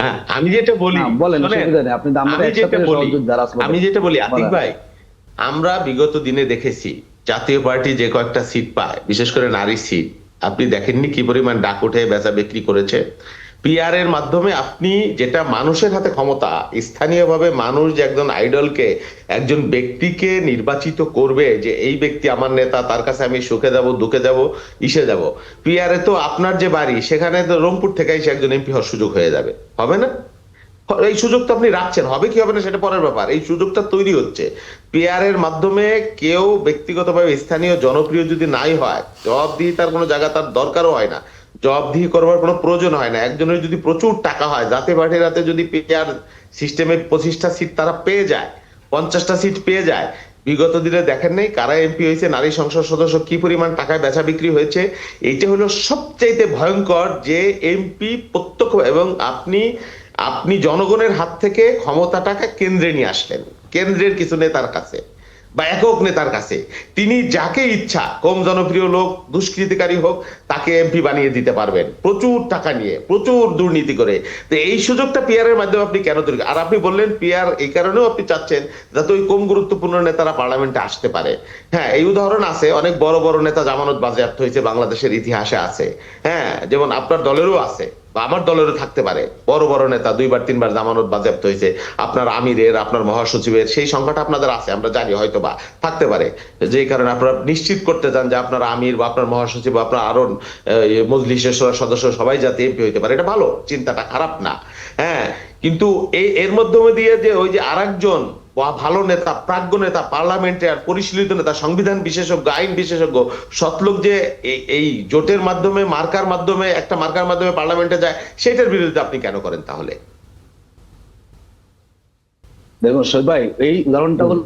হ্যাঁ, আমি যেটা বলি, না, বলেন, শোনেন, অসুবিধা নেই, আপনি আমরা আমি একসাথে যেটা বলি, সহযোগিতা রাস বলেন। আমি যেটা বলি আতিক বলেন। ভাই, আমরা বিগত দিনে দেখেছি জাতীয় পার্টি যে কয়েকটা সিট পায়, বিশেষ করে নারী সিট, আপনি দেখেননি কি পরিমাণ ডাক উঠে বেচা বিক্রি করেছে। পিআর এর মাধ্যমে আপনি যেটা মানুষের হাতে ক্ষমতা, স্থানীয়ভাবে মানুষ যে একজন আইডলকে, একজন ব্যক্তিকে নির্বাচিত করবে যে এই ব্যক্তি আমার নেতা, তার কাছে আমি সুখে যাব, দুঃখে যাব, ইসে যাব। পিআর এ তো আপনার যে বাড়ি, সেখানে তো রংপুর থেকে এসে একজন এমপি হওয়ার সুযোগ হয়ে যাবে, হবে না? এই সুযোগ তো আপনি রাখছেন, হবে কি হবে না সেটা পরের ব্যাপার, এই সুযোগটা তৈরি হচ্ছে। পিআর এর মাধ্যমে কেউ ব্যক্তিগতভাবে স্থানীয় জনপ্রিয় যদি নাই হয়, জবাবদিহি তার কোনো জায়গা তার দরকারও হয় না, জবাবদিহি করবার কোনো প্রয়োজন হয় না। একজনের যদি প্রচুর টাকা হয়, জাতীয় পার্টির হাতে যদি পিআর সিস্টেমে 25টা সিট তারা পেয়ে যায়, 50টা সিট পেয়ে যায়, বিগত দিনে দেখেন নাই কারা এমপি হয়েছে, নারী সংসদ সদস্য কি পরিমাণ টাকায় বেচা বিক্রি হয়েছে। এইটা হলো সবচাইতে ভয়ঙ্কর, যে এমপি প্রত্যক্ষ, এবং আপনি আপনি জনগণের হাত থেকে ক্ষমতাটাকে কেন্দ্রে নিয়ে আসলেন, কেন্দ্রের কিছু নেতার কাছে বা একক নেতার কাছে। তিনি যাকে ইচ্ছা, কম জনপ্রিয় লোক, দুষ্কৃতিকারী হোক, তাকে এমপি বানিয়ে দিতে পারবেন প্রচুর টাকা নিয়ে, প্রচুর দুর্নীতি করে। তো এই সুযোগটা পিআর এর মাধ্যমে আপনি কেন তৈরি? আর আপনি বললেন পিআর এই কারণেও আপনি চাচ্ছেন যাতে ওই কম গুরুত্বপূর্ণ নেতারা পার্লামেন্টে আসতে পারে। হ্যাঁ, এই উদাহরণ আছে, অনেক বড় বড় নেতা জামানত বাজেয়াপ্ত হয়েছে, বাংলাদেশের ইতিহাসে আছে। হ্যাঁ, যেমন আপনার দলেরও আছে বা আমার দলেরও থাকতে পারে, বড় বড় নেতা 2বার 3বার জামানত বাজেয়াপ্ত হয়েছে। আপনার আমিরের, আপনার মহাসচিবের সেই সংখ্যাটা আপনাদের আছে, আমরা জানি, হয়তো বা থাকতে পারে, যে কারণে আপনারা নিশ্চিত করতে চান যে আপনার আমির বা আপনার মহাসচিব বা আপনার আরো মজলিসের সদস্য সবাই যাতে এমপি হইতে পারে। এটা ভালো, চিন্তাটা খারাপ না। হ্যাঁ, কিন্তু এর মাধ্যমে দিয়ে যে ওই যে আরেকজন ভালো নেতা, প্রাজ্ঞ নেতা, পার্লামেন্টের পরিশীলিত নেতা, সংবিধান বিশেষজ্ঞ, আইন বিশেষজ্ঞ, সৎলোক যে এই জোটের মাধ্যমে, মার্কার মাধ্যমে, একটা মার্কার মাধ্যমে পার্লামেন্টে যায়, সেটার বিরুদ্ধে আপনি কেন করেন তাহলে? দেখুন শহীদ ভাই, এই উদাহরণটা হল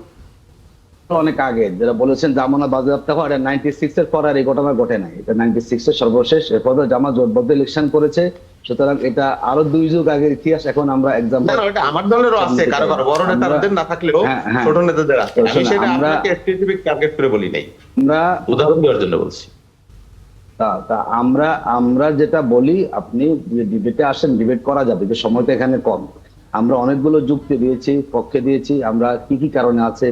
অনেক আগে, যেটা বলেছেন জামানত বাজেয়াপ্ত হয়, 96 এর পর আর এই ঘটনা ঘটে নাই, এটা 96 এর সর্বশেষ। এরপর জামাত জোটবদ্ধ ইলেকশন করেছে, সুতরাং এটা আরো 2 যুগ আগের ইতিহাস। এখন আমরা এক্সাম্পল, এটা আমার দলেরও আছে, কারো কারো বড় নেতাদের না থাকলেও ছোট নেতাদের আছে। আমি সেটা আপনাকে স্পেসিফিক টার্গেট করে বলি নাই, আমরা উদাহরণ দেওয়ার জন্য বলছি। তা আমরা যেটা বলি, আপনি ডিবেটে আসেন, ডিবেট করা যাবে, যে সময়টা এখানে কম। আমরা অনেকগুলো যুক্তি দিয়েছি, পক্ষে দিয়েছি, আমরা কি কি কারণে আছে,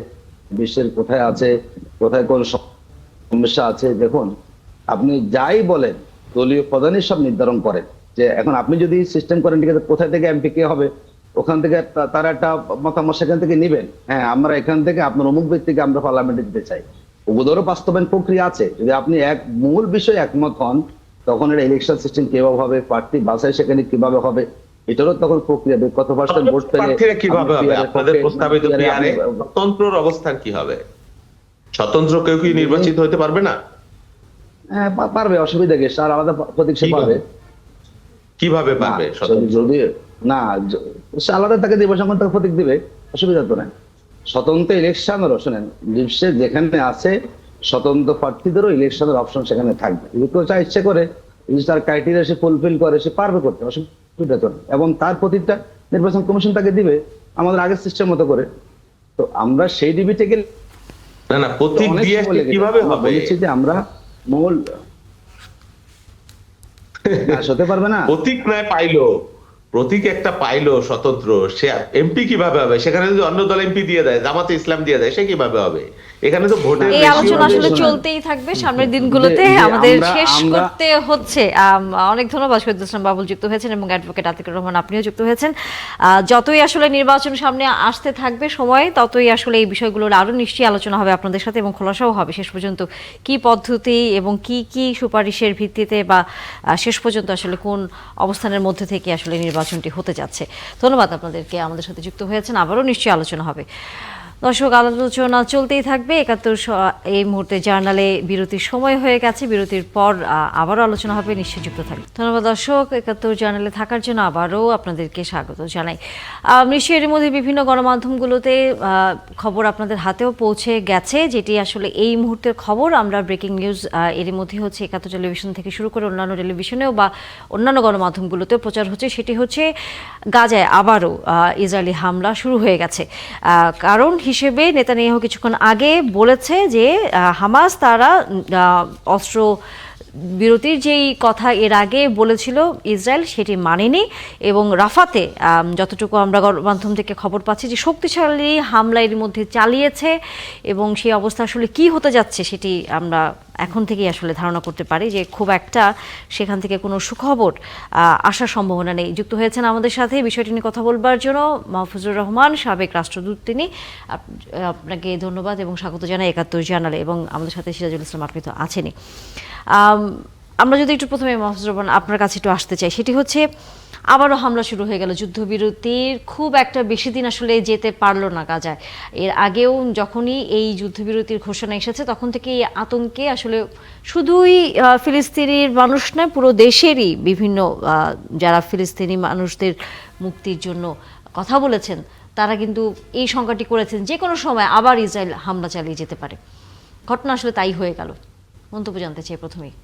বিশ্বের কোথায় আছে, কোথায় কোন সমস্যা আছে। দেখুন, আপনি যাই বলেন, দলীয় প্রধানই সব নির্ধারণ করেন। যে এখন আপনি যদি সিস্টেম করেন, ঠিক আছে, কোথায় থেকে এমপি কে হবে, ওখান থেকে তারা একটা মতামত সেখান থেকে নিবেন। হ্যাঁ, আমরা এখান থেকে আপনার অমুক ব্যক্তিকে আমরা পার্লামেন্টে দিতে চাই, ওদেরও বাস্তবায়ন প্রক্রিয়া আছে। যদি আপনি এক মূল বিষয়ে একমত হন, তখন এটা ইলেকশন সিস্টেম কিভাবে হবে, প্রার্থী বাছাই সেখানে কিভাবে হবে, এটারও তখন প্রক্রিয়া, কত পার্সেন্ট ভোট পেলে প্রার্থীরা কিভাবে হবে, আপনাদের প্রস্তাবিত পিআরে স্বতন্ত্রর অবস্থান কি হবে? স্বতন্ত্র কেউ কি নির্বাচিত হতে পারবে না? হ্যাঁ, পারবে, অসুবিধা কি? স্যার আলাদা প্রতীক সে পাবে। কিভাবে পারবে? যদি না, সে আলাদা তাকে দিবে, সংখ্যা তাকে প্রতীক দিবে, অসুবিধা তো নাই। স্বতন্ত্র ইলেকশনেরও, শোনেন, বিশ্বে যেখানে আছে স্বতন্ত্র প্রার্থীদেরও ইলেকশনের অপশন সেখানে থাকবে। যদি কেউ চা ইচ্ছে করে, যদি তার ক্রাইটেরিয়া সে ফুলফিল করে, সে পারবে করতে, অসুবিধা তো নেই। এবং তার প্রতীকটা নির্বাচন কমিশন তাকে দিবে, আমাদের আগের সিস্টেম মতো করে। তো আমরা সেই ডিবিটে গেলে না, প্রতীক দিয়ে কিভাবে হবে? বলেছি যে আমরা মূল হতে পারবে না, প্রতীক নয় পাইলো, প্রতীক একটা পাইলো স্বতন্ত্র, সে এমপি কিভাবে হবে? সেখানে যদি অন্য দল এমপি দিয়ে দেয়, জামাতে ইসলাম দিয়ে দেয়, সে কিভাবে হবে? এখানে তো ভোটের এই ratio আলোচনা আসলে শোনেন। চলতেই থাকবে সামনের দিনগুলোতে, যে আমাদের আমরা- শেষ আমরা- করতে হচ্ছে। অনেক ধন্যবাদ শহীদুল ইসলাম বাবুল যুক্ত হয়েছেন এবং অ্যাডভোকেট আতিকুর রহমান আপনিও যুক্ত হয়েছেন। যতই আসলে নির্বাচন সামনে আসতে থাকবে সময়, ততই আসলে এই বিষয়গুলোর আরো নিশ্চয়ই আলোচনা হবে আপনাদের সাথে এবং খোলাসাও হবে শেষ পর্যন্ত কি পদ্ধতি এবং কি কি সুপারিশের ভিত্তিতে বা শেষ পর্যন্ত আসলে কোন অবস্থানের মধ্যে থেকে আসলে নির্বাচনটি হতে যাচ্ছে। ধন্যবাদ আপনাদেরকে আমাদের সাথে যুক্ত হয়েছেন, আবারও নিশ্চয়ই আলোচনা হবে। দর্শক, আলোচনা চলতেই থাকবে। এই মুহূর্তে জার্নালে বিরতির সময় হয়ে গেছে, বিরতির পর আবারও আলোচনা হবে, নিশ্চয়ই যুক্ত থাকবে। ধন্যবাদ দর্শক, ৭১ জার্নালে থাকার জন্য আবারও আপনাদেরকে স্বাগত জানাই। নিশ্চয়ই এর মধ্যে বিভিন্ন গণমাধ্যমগুলোতে খবর আপনাদের হাতেও পৌঁছে গেছে, যেটি আসলে এই মুহূর্তের খবর। আমরা ব্রেকিং নিউজ এর মধ্যে হচ্ছে ৭১ টেলিভিশন থেকে শুরু করে অন্যান্য টেলিভিশনেও বা অন্যান্য গণমাধ্যমগুলোতেও প্রচার হচ্ছে, সেটি হচ্ছে গাজায় আবারও ইসরায়েলি হামলা শুরু হয়ে গেছে। কারণ হিসেবে নেতানিয়াহু কিছুক্ষণ আগে বলেছে যে হামাস তারা অস্ত্র বিরতির যেই কথা এর আগে বলেছিল ইসরায়েল, সেটি মানেনি এবং রাফাতে যতটুকু আমরা গণমাধ্যম থেকে খবর পাচ্ছি যে শক্তিশালী হামলা এর মধ্যে চালিয়েছে এবং সেই অবস্থা আসলে কি হতে যাচ্ছে সেটি আমরা এখন থেকেই আসলে ধারণা করতে পারি যে খুব একটা সেখান থেকে কোনো সুখবর আসার সম্ভাবনা নেই। যুক্ত হয়েছেন আমাদের সাথে বিষয়টি নিয়ে কথা বলবার জন্য মাহফুজুর রহমান, সাবেক রাষ্ট্রদূত তিনি। আপনাকে ধন্যবাদ এবং স্বাগত জানাই ৭১ জার্নালে, এবং আমাদের সাথে সিরাজুল ইসলাম আপনি তো আছেনই। আমরা যদি একটু প্রথমে মাহফুজুর রহমান আপনার কাছে একটু আসতে চাই, সেটি হচ্ছে আবারও হামলা শুরু হয়ে গেল। যুদ্ধবিরতির খুব একটা বেশি দিন আসলে যেতে পারলো না গাজায়। এর আগেও যখনই এই যুদ্ধবিরতির ঘোষণা এসেছে তখন থেকে এই আতঙ্কে আসলে শুধুই ফিলিস্তিনির মানুষ নয়, পুরো দেশেরই বিভিন্ন যারা ফিলিস্তিনি মানুষদের মুক্তির জন্য কথা বলেছেন তারা কিন্তু এই শঙ্কাটি করেছেন যে কোনো সময় আবার ইসরায়েল হামলা চালিয়ে যেতে পারে। ঘটনা আসলে তাই হয়ে গেল। মন্তব্য জানতে চাই প্রথমেই।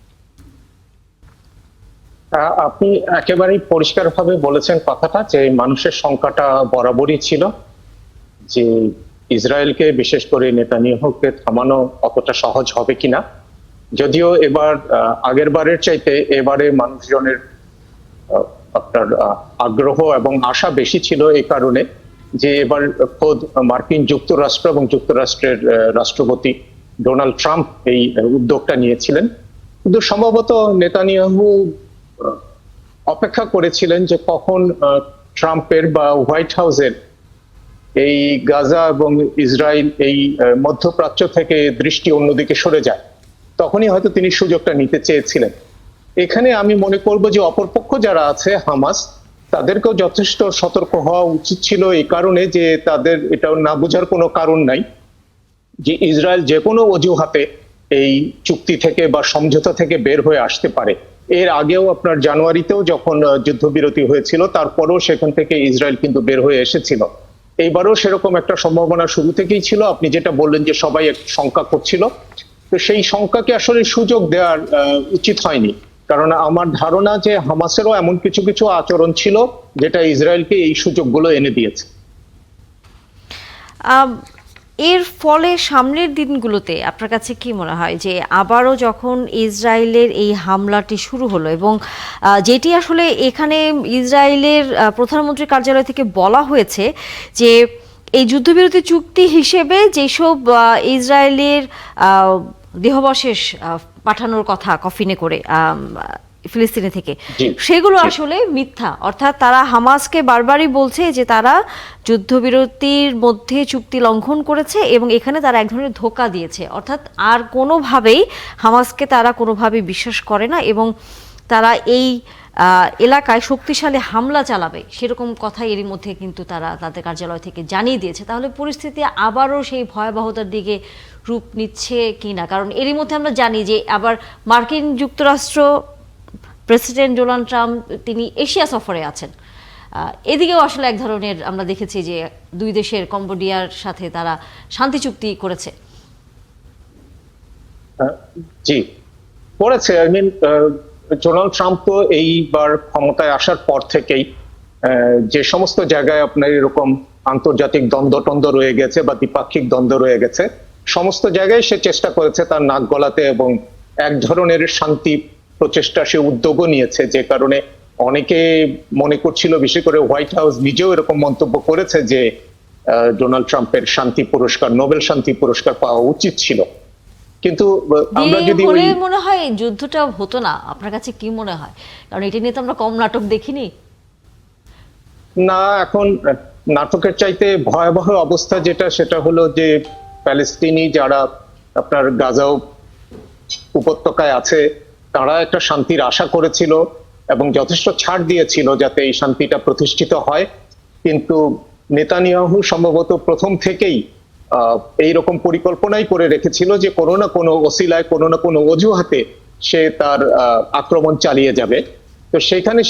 আপনি একেবারেই পরিষ্কারভাবে বলেছেন কথাটা, যে মানুষের সংখ্যাটা বরাবরই ছিল যে ইসরায়েলকে, বিশেষ করে নেতানিয়াহুকে থামানো অতটা সহজ হবে কিনা। যদিও এবার আগের বারের চাইতে এবারে মানুষজনের আপনার আগ্রহ এবং আশা বেশি ছিল, এই কারণে যে এবার খোদ মার্কিন যুক্তরাষ্ট্র এবং যুক্তরাষ্ট্রের রাষ্ট্রপতি ডোনাল্ড ট্রাম্প এই উদ্যোগটা নিয়েছিলেন। কিন্তু সম্ভবত নেতানিয়াহু অপেক্ষা করেছিলেন যে কখন ট্রাম্পের বা হোয়াইট হাউসের এই গাজা এবং ইসরায়েল এই মধ্যপ্রাচ্য থেকে দৃষ্টি অন্যদিকে সরে যায়, তখনই হয়তো তিনি সুযোগটা নিতে চেয়েছিলেন। এখানে আমি মনে করব যে অপরপক্ষ যারা আছে হামাস, তাদেরকেও যথেষ্ট সতর্ক হওয়া উচিত ছিল, এই কারণে যে তাদের এটা না বোঝার কোনো কারণ নাই যে ইসরায়েল যে কোনো অজুহাতে এই চুক্তি থেকে বা সমঝোতা থেকে বের হয়ে আসতে পারে। এর আগেও আপনার জানুয়ারিতেও যখন যুদ্ধবিরতি হয়েছিল, তারপরেও সেখান থেকে ইসরায়েল কিন্তু বের হয়ে এসেছিল। এইবারও সেরকম একটা সম্ভাবনা শুরু থেকেই ছিল। আপনি যেটা বললেন যে সবাই এক শঙ্কা করছিল, তো সেই শঙ্কাকে আসলে সুযোগ দেওয়ার উচিত হয়নি। কারণ আমার ধারণা যে হামাসেরও এমন কিছু কিছু আচরণ ছিল যেটা ইসরায়েলকে এই সুযোগগুলো এনে দিয়েছে। এর ফলে সামনের দিনগুলোতে আপনার কাছে কি মনে হয় যে আবারও যখন ইসরায়েলের এই হামলাটি শুরু হলো এবং যেটি আসলে এখানে ইসরায়েলের প্রধানমন্ত্রীর কার্যালয় থেকে বলা হয়েছে যে এই যুদ্ধবিরতি চুক্তি হিসেবে যেসব ইসরায়েলের দেহাবশেষ পাঠানোর কথা কফিনে করে ফিলিস্তিনি থেকে, সেগুলো আসলে মিথ্যা। অর্থাৎ তারা হামাসকে বারবারই বলছে যে তারা যুদ্ধবিরতির মধ্যে চুক্তি লঙ্ঘন করেছে এবং এখানে তারা এক ধরনের ধোঁকা দিয়েছে। অর্থাৎ আর কোনোভাবেই হামাসকে তারা কোনোভাবেই বিশ্বাস করে না এবং তারা এই এলাকায় শক্তিশালী হামলা চালাবে সেরকম কথা এরই মধ্যে কিন্তু তারা তাদের কার্যালয় থেকে জানিয়ে দিয়েছে। তাহলে পরিস্থিতি আবারও সেই ভয়াবহতার দিকে রূপ নিচ্ছে কিনা? কারণ এরই মধ্যে আমরা জানি যে আবার মার্কিন যুক্তরাষ্ট্র প্রেসিডেন্ট ডোনাল্ড ট্রাম্প তিনি এশিয়া সফরে আছেন। এদিকেও আসলে এক ধরনের আমরা দেখেছি যে দুই দেশের কম্বোডিয়ার সাথে তারা শান্তি চুক্তি করেছে। জি, করেছে। আই মিন ডোনাল্ড ট্রাম্প তো এইবার ক্ষমতায় আসার পর থেকেই যে সমস্ত জায়গায় আপনার এরকম আন্তর্জাতিক দ্বন্দ্ব রয়ে গেছে বা দ্বিপাক্ষিক দ্বন্দ্ব রয়ে গেছে, সমস্ত জায়গায় সে চেষ্টা করেছে তার নাক গলাতে এবং এক ধরনের শান্তি প্রচেষ্টা সে উদ্যোগও নিয়েছে, যে কারণে অনেকে মনে করছিল, বিশেষ করে হোয়াইট হাউস নিজেও এরকম মন্তব্য করেছে যে ডোনাল্ড ট্রাম্পের শান্তি পুরস্কার, নোবেল শান্তি পুরস্কার পাওয়া উচিত ছিল। কিন্তু আমরা দিয়ে যদি হলে মনে হয় এই যুদ্ধটা হতো না, আপনার কাছে কি মনে হয়? কারণ এটা নিয়ে তো আমরা কম নাটক দেখিনি। না, এখন নাটকের চাইতে ভয়াবহ অবস্থা যেটা, সেটা হলো যে প্যালেস্তিনি যারা আপনার গাজা উপত্যকায় আছে, তারা একটা শান্তির আশা করেছিল এবং যথেষ্ট ছাড় দিয়েছিল যাতে এই শান্তিটা প্রতিষ্ঠিত হয়। কিন্তু নেতানিয়াহু সম্ভবত প্রথম থেকেই এইরকম পরিকল্পনাই করে রেখেছিল যে কোনো না কোনো ওসিলায়, কোনো না কোনো অজুহাতে সে তার আক্রমণ চালিয়ে যাবে। তো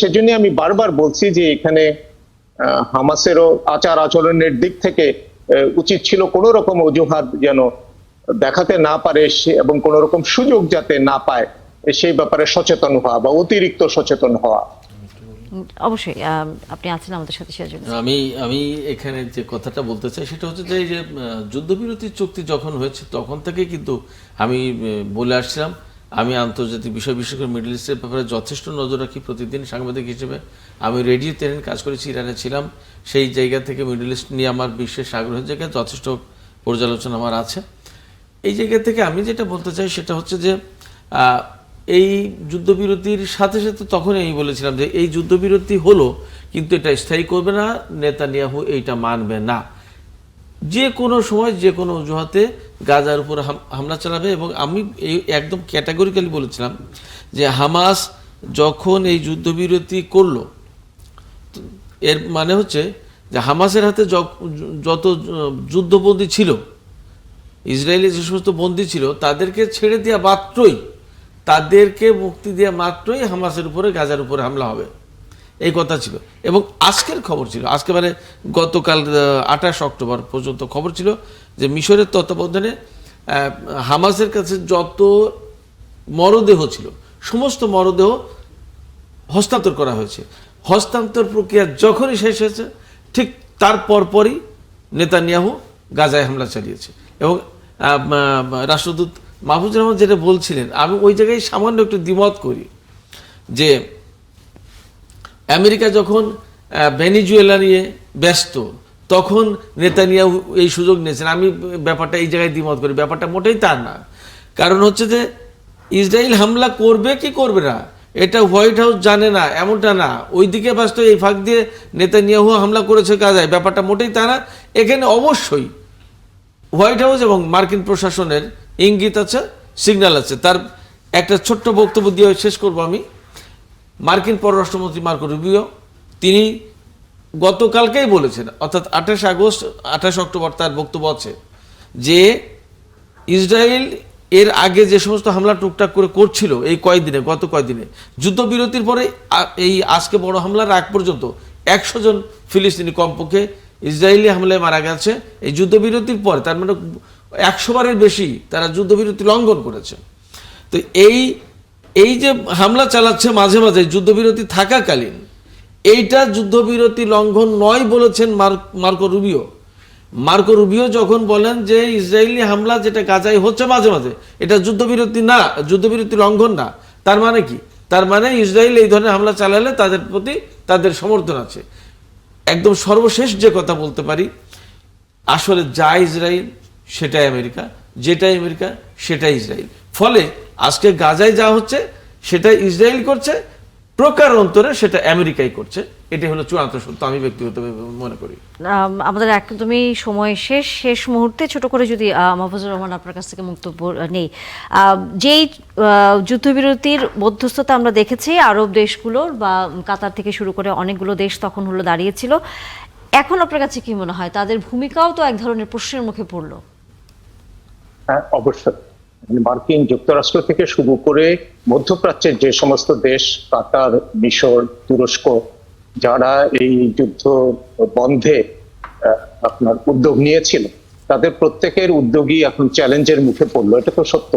সেজন্য আমি বারবার বলছি যে এখানে হামাসেরও আচার আচরণের দিক থেকে উচিত ছিল কোন রকম অজুহাত যেন দেখাতে না পারে এবং কোন রকম সুযোগ যাতে না পায় সেই ব্যাপারে সচেতন হওয়া বা অতিরিক্ত সচেতন হওয়া। অবশ্যই আপনি আছেন আমাদের সাথে সেজন্য। আমি এখানে যে কথাটা বলতে চাই সেটা হচ্ছে যে এই যে যুদ্ধবিরতি চুক্তি যখন হয়েছে তখন থেকে কিন্তু আমি বলে আসছিলাম, আমি আন্তর্জাতিক বিষয়, বিশেষ করে মিডল ইস্টের ব্যাপারে যথেষ্ট নজর রাখি প্রতিদিন সাংবাদিক হিসেবে। আমি রেডিও টেরেন কাজ করেছি, ইরানে ছিলাম, সেই জায়গা থেকে মিডল ইস্ট নিয়ে আমার বিশেষ আগ্রহের জায়গায় যথেষ্ট পর্যালোচনা আমার আছে। এই জায়গা থেকে আমি যেটা বলতে চাই সেটা হচ্ছে যে এই যুদ্ধবিরতির সাথে সাথে তখন আমি বলেছিলাম যে এই যুদ্ধবিরতি হলো কিন্তু এটা স্থায়ী করবে না, নেতানিয়াহু এইটা মানবে না, যে কোনো সময় যে কোনো অজুহাতে গাজার উপর হামলা চালাবে। এবং আমি এই একদম ক্যাটাগরিক্যালি বলেছিলাম যে হামাস যখন এই যুদ্ধবিরতি করলো, এর মানে হচ্ছে যে হামাসের হাতে যত যুদ্ধবন্দী ছিল, ইসরায়েলের যে সমস্ত বন্দী ছিল, তাদেরকে ছেড়ে দেওয়া মাত্রই, তাদেরকে মুক্তি দেওয়া মাত্রই হামাসের উপরে, গাজার উপরে হামলা হবে, এই কথা ছিল। এবং আজকের খবর ছিল, আজকে মানে গতকাল 28 অক্টোবর পর্যন্ত খবর ছিল যে মিশরের তত্ত্বাবধানে হামাসের কাছে যত মরদেহ ছিল সমস্ত মরদেহ হস্তান্তর করা হয়েছে। হস্তান্তর প্রক্রিয়া যখনই শেষ হয়েছে ঠিক তার পরপরই নেতানিয়াহু গাজায় হামলা চালিয়েছে। এবং রাষ্ট্রদূত মাহফুজুর রহমান যেটা বলছিলেন, আমি ওই জায়গায় সামান্য একটু দ্বিমত করি যে আমেরিকা যখন ভেনিজুয়েলা নিয়ে ব্যস্ত তখন নেতানিয়াহু এই সুযোগ নিয়েছেন। আমি ব্যাপারটা এই জায়গায় দ্বিমত করি, ব্যাপারটা মোটেই তার না। কারণ হচ্ছে যে ইসরায়েল হামলা করবে কি করবে না এটা হোয়াইট হাউস জানে না, এমনটা না। ওইদিকে ব্যস্ত, এই ফাঁক দিয়ে নেতানিয়াহু হামলা করেছে গাজায়, ব্যাপারটা মোটেই তা না। এখানে অবশ্যই হোয়াইট হাউস এবং মার্কিন প্রশাসনের ইঙ্গিত আছে, সিগন্যাল আছে। তার একটা ছোট্ট বক্তব্য দিয়ে শেষ করব আমি। মার্কিন পররাষ্ট্রমন্ত্রী মার্কো রুবিও তিনি গতকালকেই বলেছেন, অর্থাৎ 28 অক্টোবর তার বক্তব্য আছে যে ইসরায়েল এর আগে যে সমস্ত হামলা টুকটাক করে করছিল এই কয়েকদিনে, গত কয়েকদিনে যুদ্ধবিরতির পরে এই আজকে বড় হামলার আগ পর্যন্ত 100 জন ফিলিস্তিনি কমপক্ষে ইসরায়েলি হামলায় মারা গেছে এই যুদ্ধবিরতির পরে। তার মানে 100 বারের বেশি তারা যুদ্ধবিরতি লঙ্ঘন করেছে। তো এই যে হামলা চালাচ্ছে মাঝে মাঝে যুদ্ধবিরতি থাকাকালীন, এইটা যুদ্ধবিরতি লঙ্ঘন নয় বলেছেন মার্কো রুবিও। মার্কো রুবিও যখন বলেন যে ইসরায়েলি হামলা যেটা গাজায় হচ্ছে মাঝে মাঝে, এটা যুদ্ধবিরতি না, যুদ্ধবিরতি লঙ্ঘন না, তার মানে কি? তার মানে ইসরায়েল এই ধরনের হামলা চালালে তাদের প্রতি তাদের সমর্থন আছে। একদম সর্বশেষ যে কথা বলতে পারি, আসলে যা ইসরায়েল সেটাই আমেরিকা, যেটাই আমেরিকা সেটাই ইসরায়েল। ফলে আজকে গাজায় যা হচ্ছে সেটা ইসরায়েল করছে, প্রকার অন্তরে সেটা আমেরিকাই করছে। এটাই হলো চূড়ান্ত সত্য, আমি ব্যক্তিগতভাবে মনে করি। আমাদের একদমই সময় শেষ মুহূর্তে ছোট করে যদি মাহফুজুর রহমান আপনার কাছ থেকে বক্তব্য নেই, যেই যুদ্ধবিরতির মধ্যস্থতা আমরা দেখেছি আরব দেশগুলোর বা কাতার থেকে শুরু করে অনেকগুলো দেশ তখন হলো দাঁড়িয়েছিল, এখন আপনার কাছে কি মনে হয় তাদের ভূমিকাও তো এক ধরনের প্রশ্নের মুখে পড়লো? হ্যাঁ, অবশ্যই। মার্কিন যুক্তরাষ্ট্র থেকে শুরু করে মধ্যপ্রাচ্যের যে সমস্ত দেশ, কাতার, মিশর, তুরস্ক, যারা এই যুদ্ধ বন্ধে আপনার উদ্যোগ নিয়েছিল, তাদের প্রত্যেকের উদ্যোগই এখন চ্যালেঞ্জের মুখে পড়লো, এটা তো সত্য।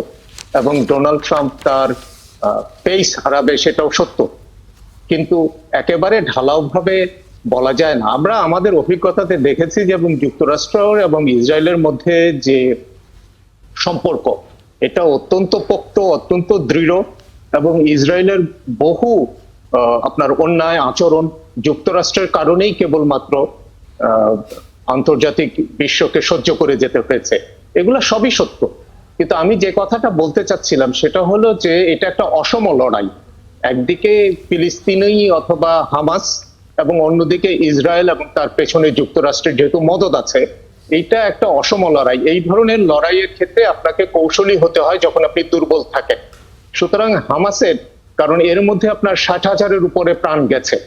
এবং ডোনাল্ড ট্রাম্প তার পেস হারাবে, সেটাও সত্য। কিন্তু একেবারে ঢালাওভাবে বলা যায় না। আমরা আমাদের অভিজ্ঞতাতে দেখেছি যে এবং যুক্তরাষ্ট্র এবং ইসরায়েলের মধ্যে যে সম্পর্ক, এটা অত্যন্ত পোক্ত, অত্যন্ত দৃঢ়। এবং ইসরায়েলের বহু আপনার অন্যায় আচরণ যুক্তরাষ্ট্রের কারণেই কেবলমাত্র আন্তর্জাতিক বিশ্বকে সহ্য করে যেতে হয়েছে, এগুলো সবই সত্য। কিন্তু আমি যে কথাটা বলতে চাচ্ছিলাম সেটা হলো যে এটা একটা অসম লড়াই। একদিকে ফিলিস্তিনি অথবা হামাস এবং অন্যদিকে ইসরায়েল এবং তার পেছনে যুক্তরাষ্ট্রের যেহেতু মদদ আছে, এইটা একটা অসম লড়াই। এই ধরনের লড়াইয়ের ক্ষেত্রে আপনাকে কৌশলী হতে হয় যখন আপনি দুর্বল থাকেন। সুতরাং হামাসের, কারণ এর মধ্যে আপনার 60,000-এর উপরে প্রাণ গেছে,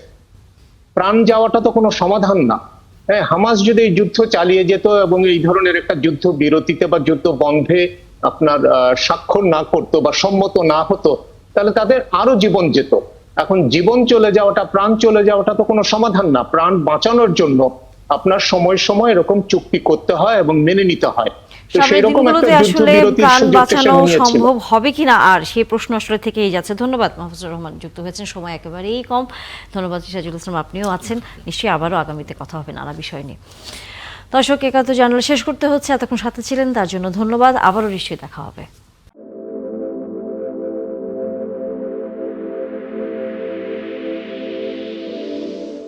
প্রাণ যাওয়াটা তো কোনো সমাধান না। হ্যাঁ, হামাস যদি এই যুদ্ধ চালিয়ে যেত এবং এই ধরনের একটা যুদ্ধ বিরতিতে বা যুদ্ধ বন্ধে আপনার স্বাক্ষর না করতো বা সম্মত না হতো, তাহলে তাদের আরো জীবন যেত। এখন জীবন চলে যাওয়াটা, প্রাণ চলে যাওয়াটা তো কোনো সমাধান না। প্রাণ বাঁচানোর জন্য আপনার সময় সময় এরকম চুক্তি করতে হয় এবং মেনে নিতে হয়। তো সামনের সেইরকম দিনগুলোতে একটা আসলে যুদ্ধবিরতির প্রাণ সুযোগ বাঁচানো সে নিয়েছিল। সম্ভব হবে কিনা, আর সেই প্রশ্ন আসলে থেকেই যাচ্ছে। ধন্যবাদ মাহফুজুর রহমান, যুক্ত হয়েছেন, সময় একেবারেই কম। ধন্যবাদ সিরাজুল ইসলাম, আপনিও আছেন, নিশ্চয়ই আবারও আগামীতে কথা হবে নানা বিষয় নিয়ে। দর্শক, একাত্তর জার্নাল শেষ করতে হচ্ছে, এতক্ষণ সাথে ছিলেন তার জন্য ধন্যবাদ। আবারও নিশ্চয়ই দেখা হবে।